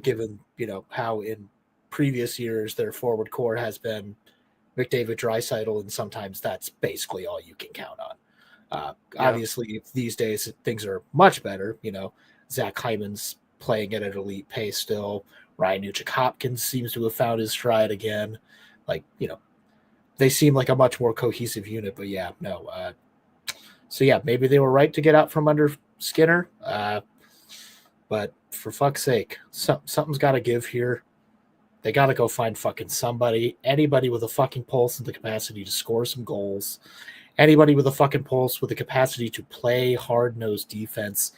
given how in previous years their forward core has been McDavid, Draisaitl, and sometimes that's basically all you can count on. Obviously, these days things are much better. Zach Hyman's playing at an elite pace still. Ryan Nugent-Hopkins seems to have found his stride again. They seem like a much more cohesive unit, but maybe they were right to get out from under Skinner. But for fuck's sake, something's got to give here. They got to go find fucking somebody, anybody with a fucking pulse and the capacity to score some goals, anybody with a fucking pulse with the capacity to play hard-nosed defense,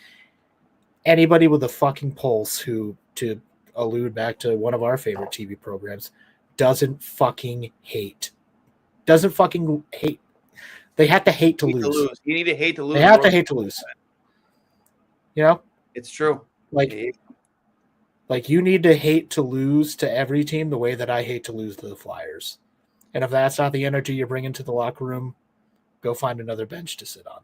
anybody with a fucking pulse who, to allude back to one of our favorite TV programs, doesn't fucking hate. Doesn't fucking hate. They have to hate to lose. You need to hate to lose. They have to hate to lose. It's true. Like you need to hate to lose to every team the way that I hate to lose to the Flyers. And if that's not the energy you're bringing to the locker room, go find another bench to sit on.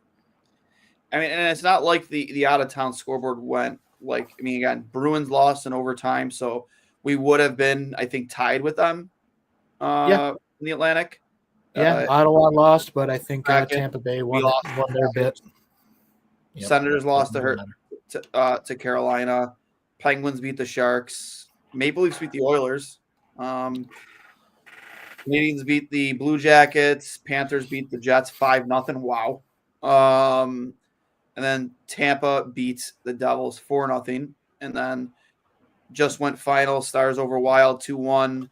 I mean, and it's not like the out-of-town scoreboard went again, Bruins lost in overtime, so we would have been, I think, tied with them in the Atlantic. Yeah, Ottawa lost, but I think Tampa Bay won their bit. Yep. Senators lost to Carolina. Penguins beat the Sharks. Maple Leafs beat the Oilers. Canadians beat the Blue Jackets. Panthers beat the Jets 5-0. Wow. And then Tampa beats the Devils 4-0. And then just went final. Stars over Wild 2-1.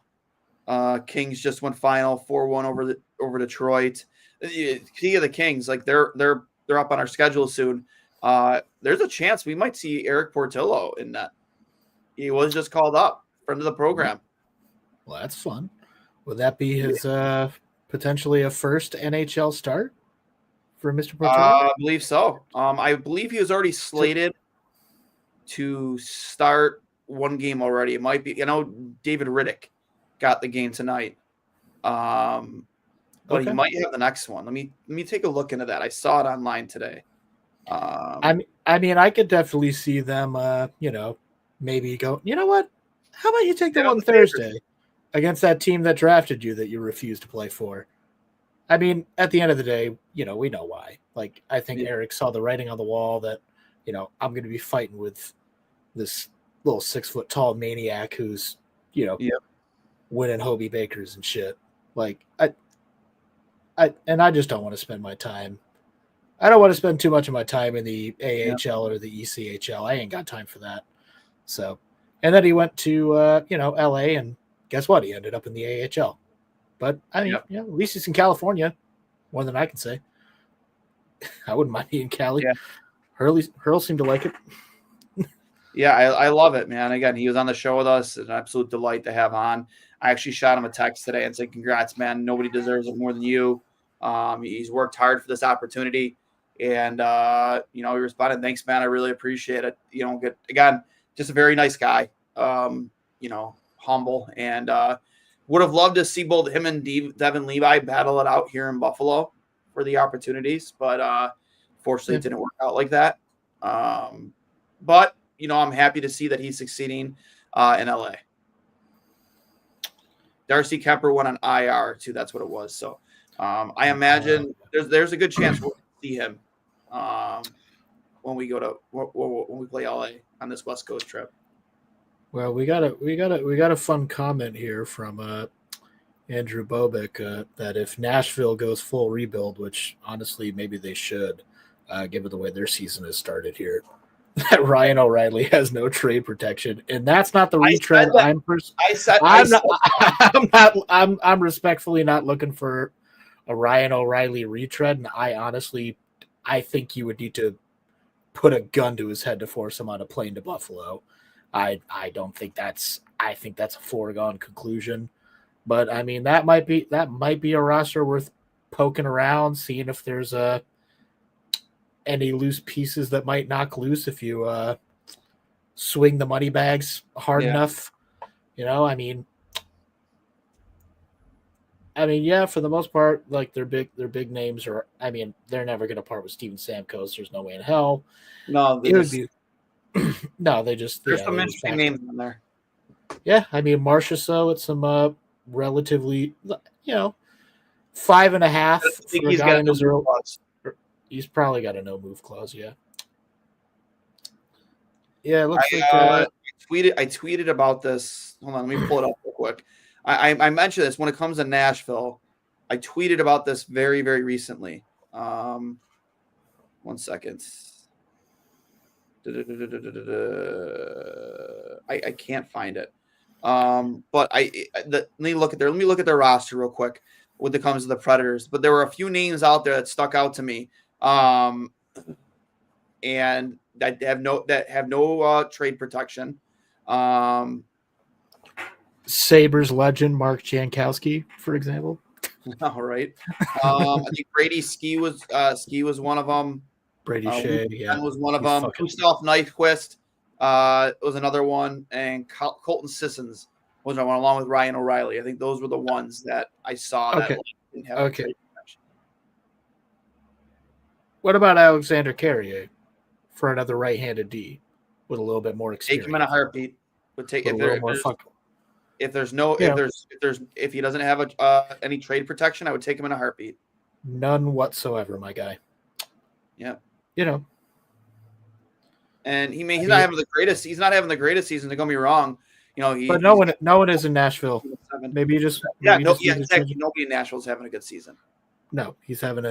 Kings just went final 4-1 over Detroit. Key of the Kings, they're up on our schedule soon. There's a chance we might see Eric Portillo in that. He was just called up, friend of the program. Well, that's fun. Would that be his potentially a first NHL start for Mr. Portillo? I believe so. I believe he was already slated to start one game already. It might be, David Riddick got the game tonight. But he might have the next one. Let me take a look into that. I saw it online today. I mean, I could definitely see them, maybe go, you know what? How about you take the one Thursday against that team that drafted you that you refused to play for? I mean, at the end of the day, we know why. I think Eric saw the writing on the wall that, I'm going to be fighting with this little 6 foot tall maniac who's, winning Hobie Bakers and shit. I just don't want to spend my time. I don't want to spend too much of my time in the AHL or the ECHL. I ain't got time for that. So, and then he went to, LA, and guess what? He ended up in the AHL. But I mean, at least he's in California, more than I can say. I wouldn't mind being in Cali. Yeah. Hurl seemed to like it. Yeah, I love it, man. Again, he was on the show with us. It's an absolute delight to have on. I actually shot him a text today and said, congrats, man. Nobody deserves it more than you. He's worked hard for this opportunity. And he responded, "Thanks, man. I really appreciate it." Again, just a very nice guy. Humble, and would have loved to see both him and Devin Levi battle it out here in Buffalo for the opportunities, but fortunately, it didn't work out like that. But I'm happy to see that he's succeeding in LA. Darcy Kemper went on IR too. That's what it was. So I imagine there's a good chance we'll see him when we play LA on this West Coast trip. Well, we got a fun comment here from Andrew Bobek that if Nashville goes full rebuild, which honestly maybe they should, given the way their season has started here, that Ryan O'Reilly has no trade protection, and that's not the retread. I'm respectfully not looking for a Ryan O'Reilly retread, and I think you would need to put a gun to his head to force him on a plane to Buffalo. I think that's a foregone conclusion. But I mean that might be a roster worth poking around, seeing if there's any loose pieces that might knock loose if you swing the money bags hard enough. I mean, yeah, for the most part, like their big names are. I mean, they're never going to part with Steven Stamkos. There's no way in hell. No, would be. No, they just. There's some interesting names in there. Yeah, I mean, Marchessault at some relatively, 5.5 for a guy in his early. He's probably got a no move clause. Yeah. Yeah, it looks like. I tweeted about this. Hold on, let me pull it up real quick. I mentioned this when it comes to Nashville. I tweeted about this very, very recently. 1 second. I can't find it. But let me look at their roster real quick when it comes to the Predators. But there were a few names out there that stuck out to me. And that have no trade protection. Sabres legend Mark Jankowski, for example. All right. I think Brady Ski was one of them. Brady Shea, was one of them. Gustav Nyquist was another one, and Colton Sissons was one, along with Ryan O'Reilly. I think those were the ones that I saw that didn't have trade protection. What about Alexander Carrier for another right-handed D with a little bit more experience? Take him in a heartbeat. Would take if he doesn't have any trade protection, I would take him in a heartbeat. None whatsoever, my guy. Yeah. And he's not having the greatest. He's not having the greatest season. Don't get me wrong. But no one is in Nashville. Maybe exactly. Nobody in Nashville is having a good season. No, he's having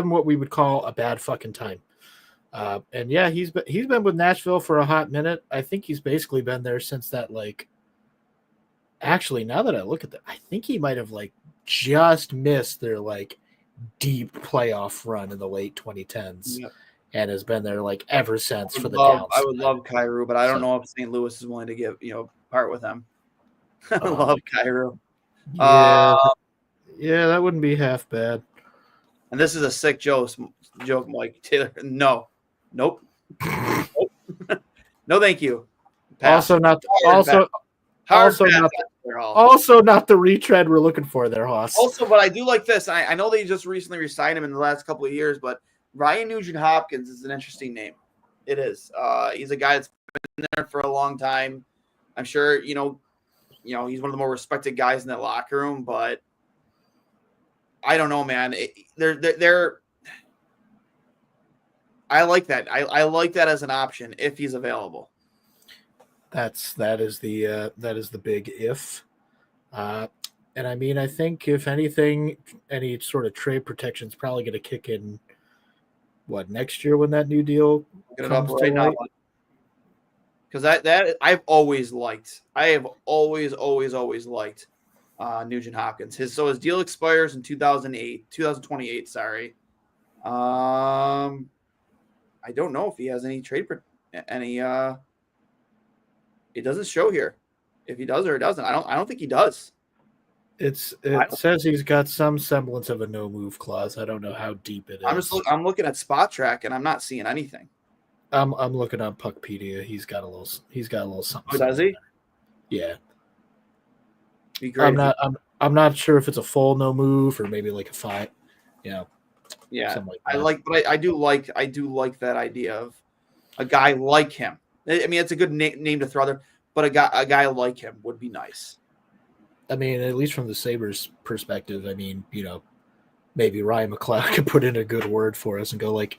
what we would call a bad fucking time. And yeah, he's been with Nashville for a hot minute. I think he's basically been there since that. Actually, now that I look at that, I think he might have just missed their deep playoff run in the late 2010s, and has been there ever since for the downside. I would love Kyrou, but I don't know if St. Louis is willing to give part with him. I love Kyrou. Yeah, that wouldn't be half bad. And this is a sick joke, Mike Taylor. No, nope. No, thank you. Pass. Also not the retread we're looking for there, Hoss. Also, but I do like this. I know they just recently re-signed him in the last couple of years, but Ryan Nugent-Hopkins is an interesting name. It is. He's a guy that's been there for a long time. I'm sure he's one of the more respected guys in that locker room, but I don't know, man. I like that. I like that as an option if he's available. That is the big if. And I mean, I think if anything, any sort of trade protection is probably going to kick in. What, next year when that new deal comes to light? Because that I've always liked. I have always liked Nugent Hopkins. His deal expires in 2028. Sorry. I don't know if he has any it doesn't show here if he does or doesn't. I don't think he does. It says he's got some semblance of a no move clause. I don't know how deep it is. I'm looking at Spot Track and I'm not seeing anything. I'm looking on Puckpedia. He's got a little something. Oh, does he? There. Yeah. Be great. I'm not sure if it's a full no move or maybe like a 5. Yeah. Something like that. I do like that idea of a guy like him. I mean, it's a good name to throw there, but a guy like him would be nice. I mean, at least from the Sabres perspective, I mean, maybe Ryan McLeod could put in a good word for us and go like,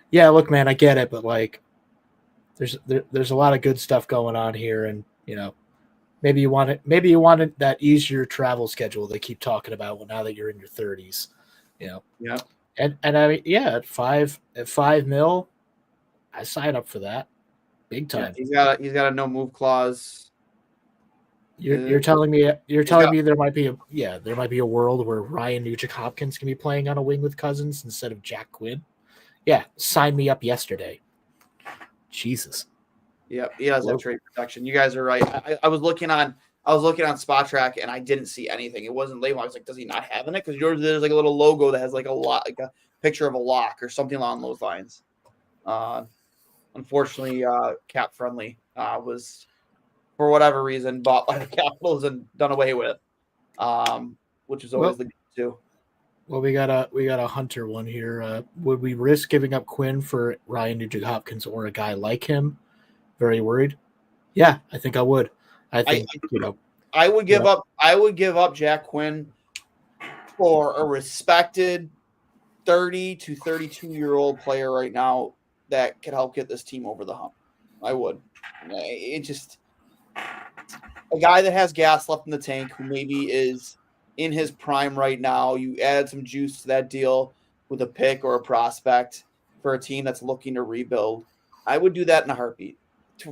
yeah, look, man, I get it, but like, there's a lot of good stuff going on here, and maybe you want that easier travel schedule they keep talking about. Well, now that you're in your 30s, Yeah. And I mean, yeah, at $5 million, I sign up for that, big time. Yeah, he's got a no move clause. You're telling me there might be a world where Ryan Nugent-Hopkins can be playing on a wing with Cousins instead of Jack Quinn. Yeah, sign me up yesterday. Jesus. Yeah, he has that trade protection. You guys are right. I was looking on Spot Track and I didn't see anything. It wasn't labeled. I was like, does he not have it? Because yours there's like a little logo that has like a picture of a lock or something along those lines. Unfortunately, Cap Friendly was, for whatever reason, bought by the Capitals and done away with, which is always the good too. Well, we got a Hunter one here. Would we risk giving up Quinn for Ryan Nugent-Hopkins or a guy like him? Very worried. Yeah, I think I would. I think I would give up. I would give up Jack Quinn for a respected 30 to 32-year-old player right now that could help get this team over the hump. I would. It just a guy that has gas left in the tank who maybe is in his prime right now. You add some juice to that deal with a pick or a prospect for a team that's looking to rebuild. I would do that in a heartbeat.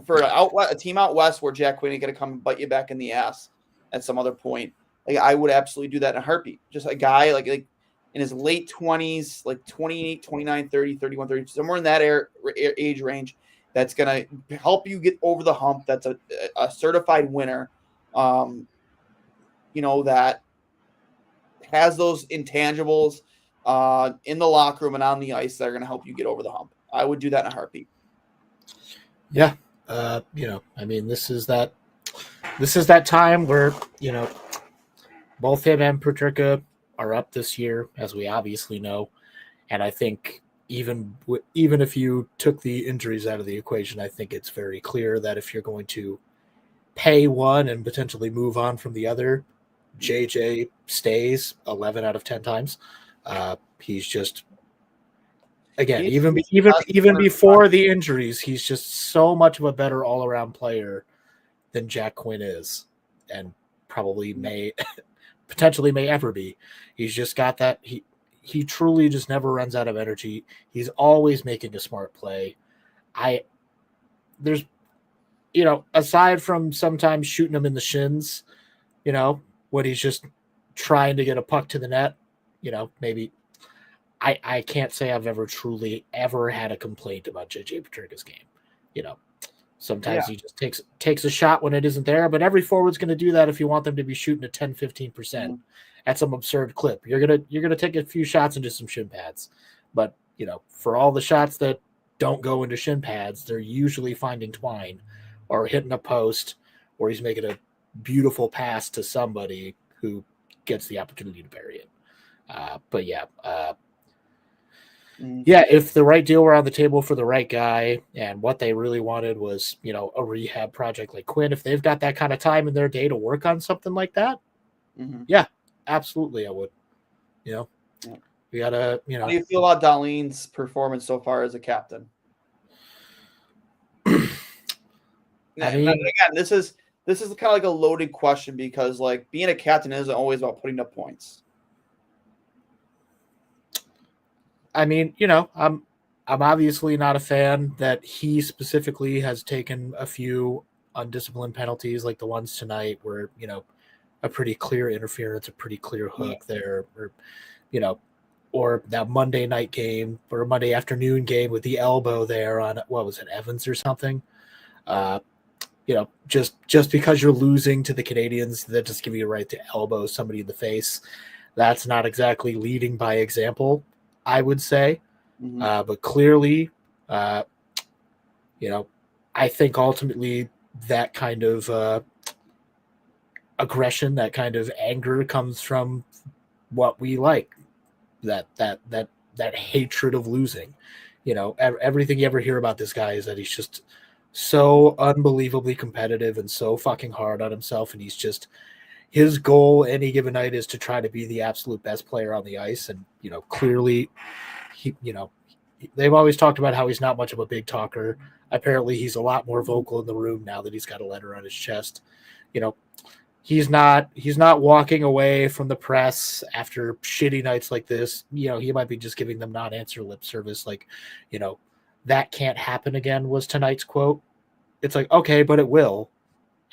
For a team out west where Jack Quinn is going to come and bite you back in the ass at some other point, like I would absolutely do that in a heartbeat. Just a guy like in his late 20s, like 28, 29, 30, 31, 30, somewhere in that age range, that's going to help you get over the hump. That's a certified winner, that has those intangibles in the locker room and on the ice that are going to help you get over the hump. I would do that in a heartbeat. Yeah. I mean, this is that time where, both him and Petricka are up this year, as we obviously know. And I think even if you took the injuries out of the equation, I think it's very clear that if you're going to pay one and potentially move on from the other, JJ stays 11 out of 10 times. He's just, again, even before the injuries, he's just so much of a better all-around player than Jack Quinn is, and probably potentially may ever be. He's just got that. He truly just never runs out of energy. He's always making a smart play. Aside from sometimes shooting him in the shins, when he's just trying to get a puck to the net, maybe I can't say I've ever truly ever had a complaint about JJ Petricka's game. Sometimes he just takes a shot when it isn't there, but every forward's going to do that if you want them to be shooting at 10, 15% at some absurd clip. You're gonna take a few shots into some shin pads. But, for all the shots that don't go into shin pads, they're usually finding twine or hitting a post, or he's making a beautiful pass to somebody who gets the opportunity to bury it. If the right deal were on the table for the right guy and what they really wanted was, a rehab project like Quinn, if they've got that kind of time in their day to work on something like that, yeah, absolutely I would. We gotta, How do you feel about Dahlin's performance so far as a captain? Again, this is kind of like a loaded question because like being a captain isn't always about putting up points. I mean, I'm obviously not a fan that he specifically has taken a few undisciplined penalties like the ones tonight where, a pretty clear interference, a pretty clear hook there, or that Monday night game or a Monday afternoon game with the elbow there on, what was it, Evans or something? just because you're losing to the Canadians, that just give you a right to elbow somebody in the face. That's not exactly leading by example, I would say. But clearly, uh, I think ultimately that kind of aggression, that kind of anger comes from what we like, that hatred of losing. Everything you ever hear about this guy is that he's just so unbelievably competitive and so fucking hard on himself, and his goal any given night is to try to be the absolute best player on the ice. And clearly they've always talked about how he's not much of a big talker. Apparently he's a lot more vocal in the room now that he's got a letter on his chest. He's not walking away from the press after shitty nights like this. He might be just giving them non-answer lip service. Like, that can't happen again was tonight's quote. It's like, okay, but it will,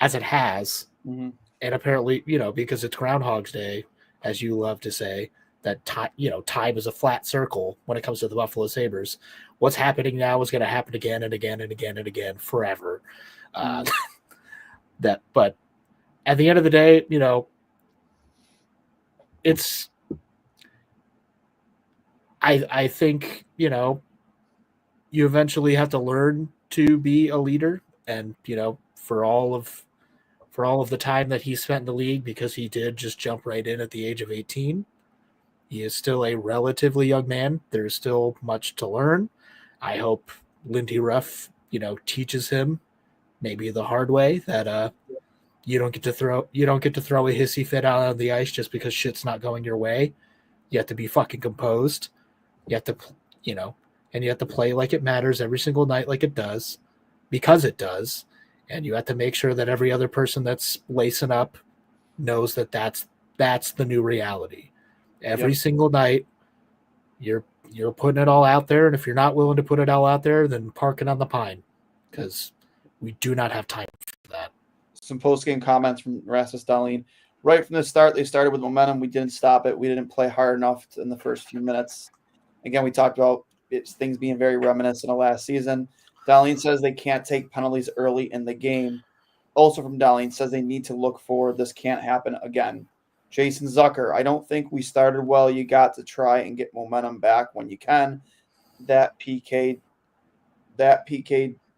as it has. Mm-hmm. And apparently, because it's Groundhog's Day, as you love to say, that time is a flat circle when it comes to the Buffalo Sabres. What's happening now is going to happen again and again and again and again forever. But at the end of the day, it's, I think, you eventually have to learn to be a leader. And, for all of the time that he spent in the league, because he did just jump right in at the age of 18, he is still a relatively young man. There's still much to learn. I hope Lindy Ruff, teaches him maybe the hard way that you don't get to throw a hissy fit out on the ice just because shit's not going your way. You have to be fucking composed. You have to, and you have to play like it matters every single night, like it does, because it does. And you have to make sure that every other person that's lacing up knows that that's the new reality. Every single night, you're putting it all out there, and if you're not willing to put it all out there, then park it on the pine, because we do not have time for that. Some post-game comments from Rasmus Dahlin. Right from the start, they started with momentum. We didn't stop it. We didn't play hard enough in the first few minutes. Again, we talked about things being very reminiscent of last season. Dahlin says they can't take penalties early in the game. Also from Dahlin, says they need to look forward. This can't happen again. Jason Zucker, I don't think we started well. You got to try and get momentum back when you can. That PK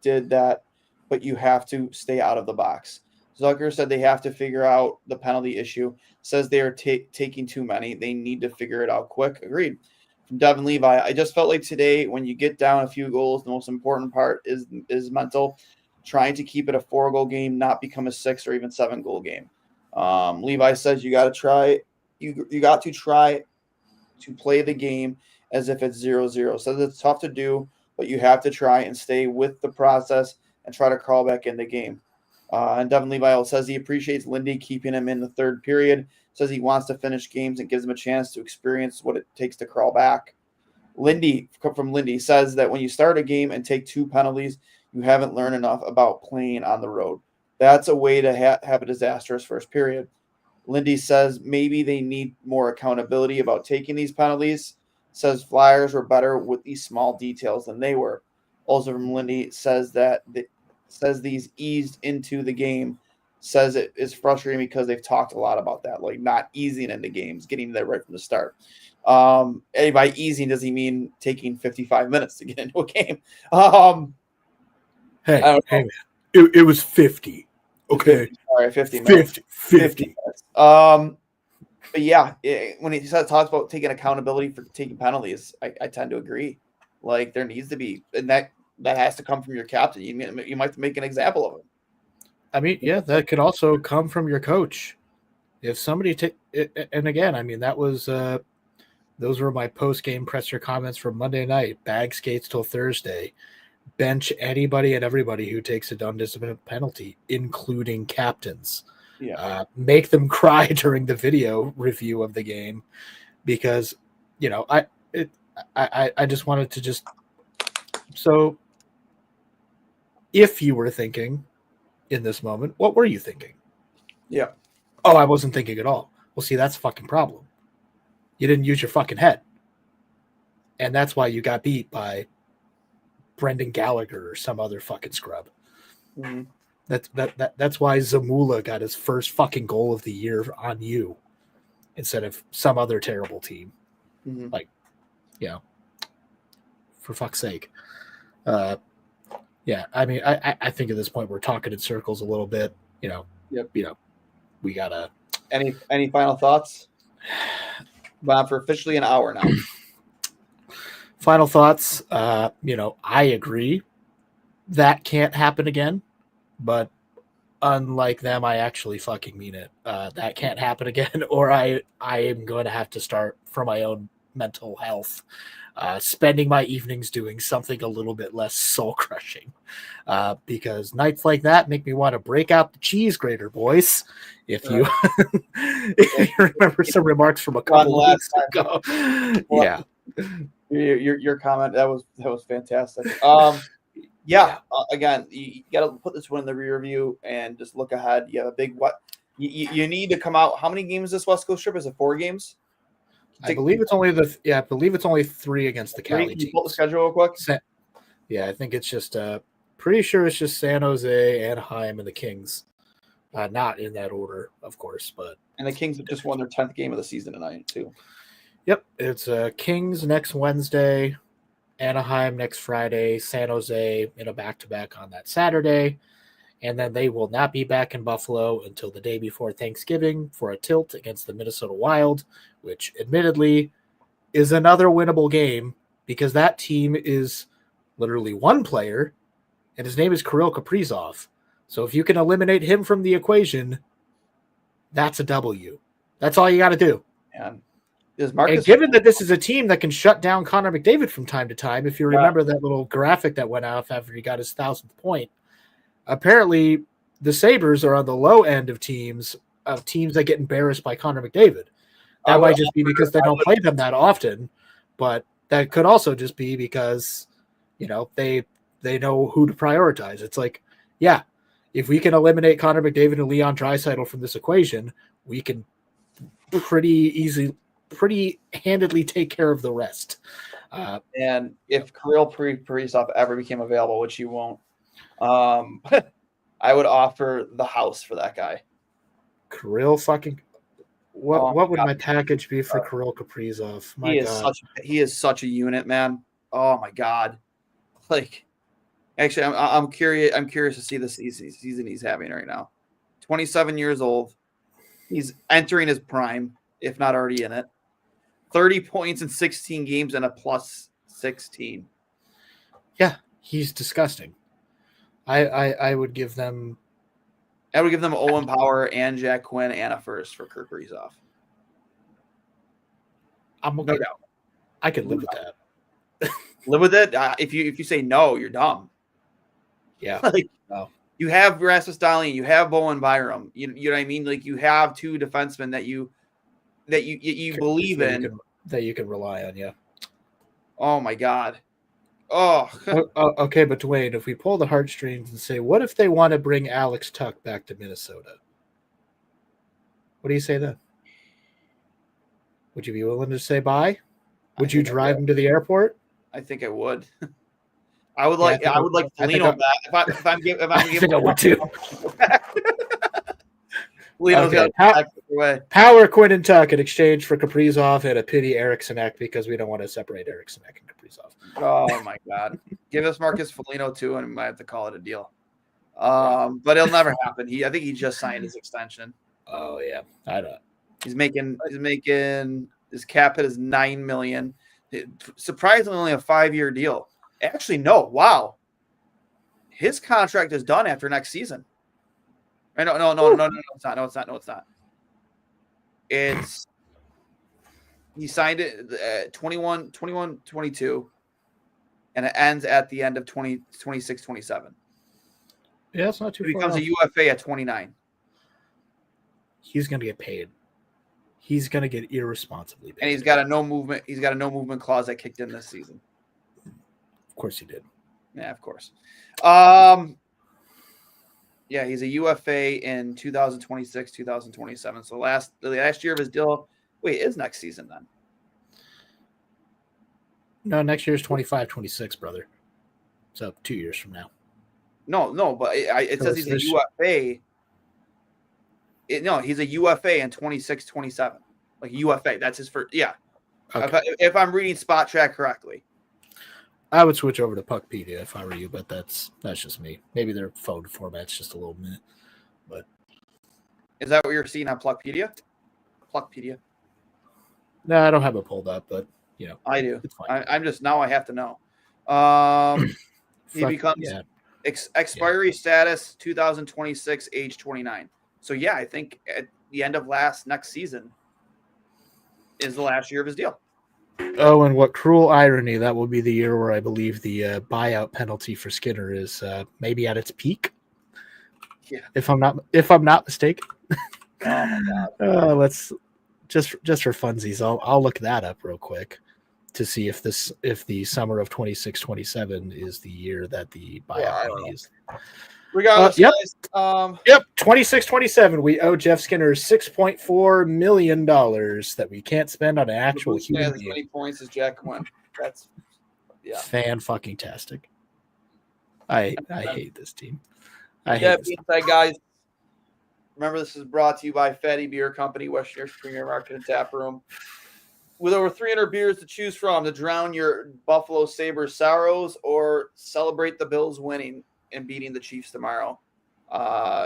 did that, but you have to stay out of the box. Zucker said they have to figure out the penalty issue. Says they are taking too many. They need to figure it out quick. Agreed. From Devin Levi, I just felt like today when you get down a few goals, the most important part is mental. Trying to keep it a 4-goal game, not become a 6 or even 7-goal game. Levi says you got to try. You got to try to play the game as if it's 0-0. Says it's tough to do, but you have to try and stay with the process and try to crawl back in the game. And Devin Levi says he appreciates Lindy keeping him in the third period. Says he wants to finish games and gives him a chance to experience what it takes to crawl back. Lindy says that when you start a game and take 2 penalties, you haven't learned enough about playing on the road. That's a way to have a disastrous first period. Lindy says maybe they need more accountability about taking these penalties. Says Flyers were better with these small details than they were. Also from Lindy says these eased into the game. Says it is frustrating because they've talked a lot about that, like not easing into games, getting there right from the start. And by easing, does he mean taking 55 minutes to get into a game? Hey, man. It was 50. Okay. 50, all right, 50 minutes. 50 minutes. But yeah, when he talks about taking accountability for taking penalties, I tend to agree. Like there needs to be, and that has to come from your captain. You might have to make an example of him. I mean, yeah, that could also come from your coach. If somebody and again, I mean, that was those were my post-game presser comments from Monday night. Bag skates till Thursday. Bench anybody and everybody who takes a undisciplined penalty, including captains. Yeah. Make them cry during the video review of the game, because I just wanted to just, so if you were thinking in this moment, what were you thinking? Yeah. Oh, I wasn't thinking at all. Well, see, that's a fucking problem. You didn't use your fucking head. And that's why you got beat by Brendan Gallagher or some other fucking scrub. Mm-hmm. That's why Zamula got his first fucking goal of the year on you instead of some other terrible team. Mm-hmm. Like, for fuck's sake. Yeah, I mean, I think at this point we're talking in circles a little bit. Yep. We gotta. Any final thoughts? Bob, for officially an hour now. Final thoughts. I agree that can't happen again, but unlike them, I actually fucking mean it. That can't happen again, or I am going to have to start for my own mental health, spending my evenings doing something a little bit less soul crushing, because nights like that make me want to break out the cheese grater, boys. If you, if you remember some remarks from a couple of weeks ago, yeah. Your comment that was fantastic. Again, you got to put this one in the rear view and just look ahead. You have a big what? You need to come out. How many games is this West Coast trip? Is it 4 games? I believe it's only I believe it's only 3 against the Cali teams. Pull the schedule real quick. Yeah, I think it's just pretty sure it's just San Jose, Anaheim, and the Kings. Not in that order, of course, but and the Kings just won their 10th game of the season tonight too. Yep, it's Kings next Wednesday, Anaheim next Friday, San Jose in a back-to-back on that Saturday, and then they will not be back in Buffalo until the day before Thanksgiving for a tilt against the Minnesota Wild, which admittedly is another winnable game because that team is literally one player, and his name is Kirill Kaprizov. So if you can eliminate him from the equation, that's a W. That's all you got to do. And given that this is a team that can shut down Connor McDavid from time to time, if you remember that little graphic that went out after he got his 1,000th point, apparently the Sabres are on the low end of teams that get embarrassed by Connor McDavid. That might just be because they don't play them that often, but that could also just be because, they know who to prioritize. It's like, yeah, if we can eliminate Connor McDavid and Leon Draisaitl from this equation, we can pretty handedly take care of the rest. And if Kirill Kaprizov ever became available, which he won't, I would offer the house for that guy. Kirill fucking what would my package be for Kirill Kaprizov? He is such a unit, man. Oh my god. Like, actually, I'm curious. I'm curious to see the season he's having right now. 27 years old. He's entering his prime, if not already in it. 30 points in 16 games and a plus 16. Yeah, he's disgusting. I would give them. I would give them Owen Power and Jack Quinn and a first for Kaprizov. I'm okay. No doubt. I could live with that. Live with it. If you say no, you're dumb. Yeah. No. You have Rasmus Dahlin, you have Bowen Byram. You know what I mean? Like, you have 2 defensemen that you believe in. That you can rely on, yeah. Oh my god. Oh. Okay, but Duane, if we pull the heartstrings and say, what if they want to bring Alex Tuch back to Minnesota? What do you say then? Would you be willing to say bye? Would you drive him to the airport? I think I would. I would like Foligno back. If I'm giving I think I would too. Power Quinn and Tuch in exchange for Kaprizov and a pity Eriksson Ek because we don't want to separate Eriksson Ek and Kaprizov. Oh my god! Give us Marcus Foligno too, and we might have to call it a deal. But it'll never happen. I think he just signed his extension. Oh yeah, I don't. He's making his cap hit is $9 million. Surprisingly, only a 5-year deal. Actually, no. Wow, his contract is done after next season. No, it's not. No, it's not. He signed it 21, 22, and it ends at the end of 26, 27. Yeah, it's not too far. He becomes a UFA at 29. He's going to get paid. He's going to get irresponsibly paid. And he's got a no movement clause that kicked in this season. Of course he did. Yeah, of course. Yeah, he's a UFA in 2026, 2027. So the last year of his deal. Wait, it is next season then? No, next year is 25, 26, brother. So 2 years from now. No, but it So says it's he's a this- UFA. No, he's a UFA in 26, 27. Like UFA. That's his first. Yeah. Okay. If I'm reading Spot Track correctly. I would switch over to Puckpedia if I were you, but that's just me. Maybe their phone format's just a little meh. But Is that what you're seeing on Pluckpedia? Pluckpedia. no, I don't have it pulled up, but you know, I do. it's fine. I'm just now I have to know. He becomes expiry status 2026, age 29. So yeah, I think at the end of next season is the last year of his deal. Oh, and what cruel irony! That will be the year where I believe the buyout penalty for Skinner is maybe at its peak. Yeah, if I'm not mistaken. Oh my God. Let's just for funsies, I'll look that up real quick to see if the summer of 26-27 is the year that the buyout money is. Regardless, yep. Guys, Yep, 26-27. We owe Jeff Skinner $6.4 million that we can't spend on an actual human being. As many points as Jack Quinn. That's fan-fucking-tastic. I hate this team. Inside guys. Remember, this is brought to you by Fatty Beer Company, Western York's premier market and tap room. With over 300 beers to choose from to drown your Buffalo Sabres sorrows or celebrate the Bills winning and beating the Chiefs tomorrow.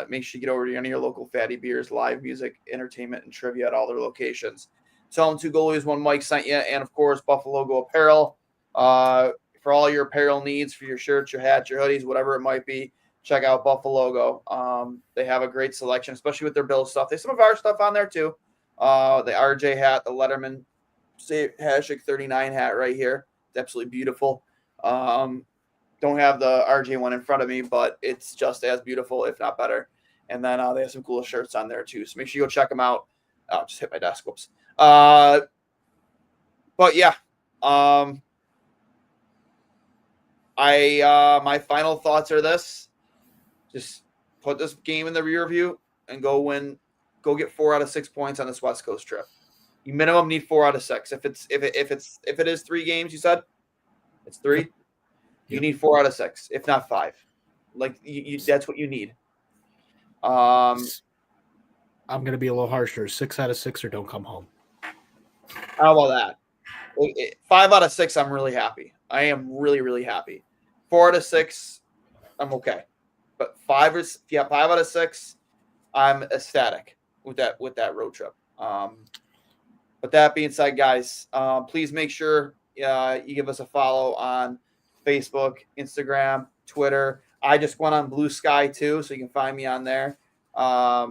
Make sure you get over to any of your local Fatty Beers, live music, entertainment, and trivia at all their locations. Tell them 2 goalies, 1 Mike sent you, and of course, Buffalo Logo Apparel. For all your apparel needs, for your shirts, your hats, your hoodies, whatever it might be, check out Buffalo Logo. They have a great selection, especially with their Bills stuff. They have some of our stuff on there too. The RJ hat, the Letterman hashtag 39 hat right here. It's absolutely beautiful. Don't have the RJ one in front of me, but it's just as beautiful, if not better. And then they have some cool shirts on there too. So make sure you go check them out. Oh, just hit my desk. Whoops. But yeah. My final thoughts are this. Just put this game in the rear view and go get 4 out of 6 points on this West Coast trip. You minimum need 4 out of 6. If it is 3 games, you said it's 3. Yep. You need 4 out of 6, if not 5. Like that's what you need. I'm gonna be a little harsher. 6 out of 6 or don't come home. How about that? 5 out of 6, I'm really happy. I am really, really happy. 4 out of 6, I'm okay. But 5 out of 6, I'm ecstatic with that road trip. But that being said, guys, please make sure you give us a follow on Facebook, Instagram, Twitter. I just went on Blue Sky too, so you can find me on there. I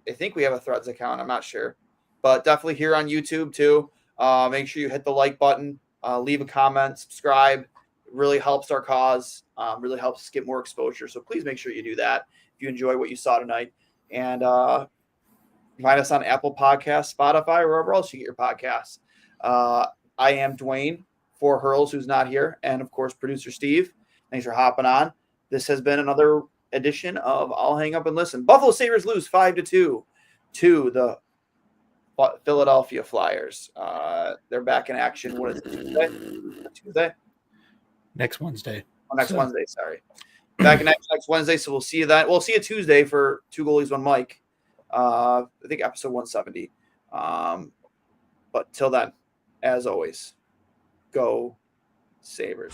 think we have a Threads account. I'm not sure, but definitely here on YouTube too. Make sure you hit the like button, leave a comment, subscribe. It really helps our cause. Really helps us get more exposure. So please make sure you do that if you enjoy what you saw tonight. And find us on Apple Podcasts, Spotify, or wherever else you get your podcasts. I am Duane, for Hurls, who's not here, and of course, producer Steve. Thanks for hopping on. This has been another edition of I'll Hang Up and Listen. Buffalo Sabres lose 5-2 to the Philadelphia Flyers. They're back in action. What is it, Tuesday? Next Wednesday. Wednesday, sorry. Back in next Wednesday, so we'll see you then. We'll see you Tuesday for 2 goalies, 1 Mike. I think episode 170. But till then, as always, go Sabres.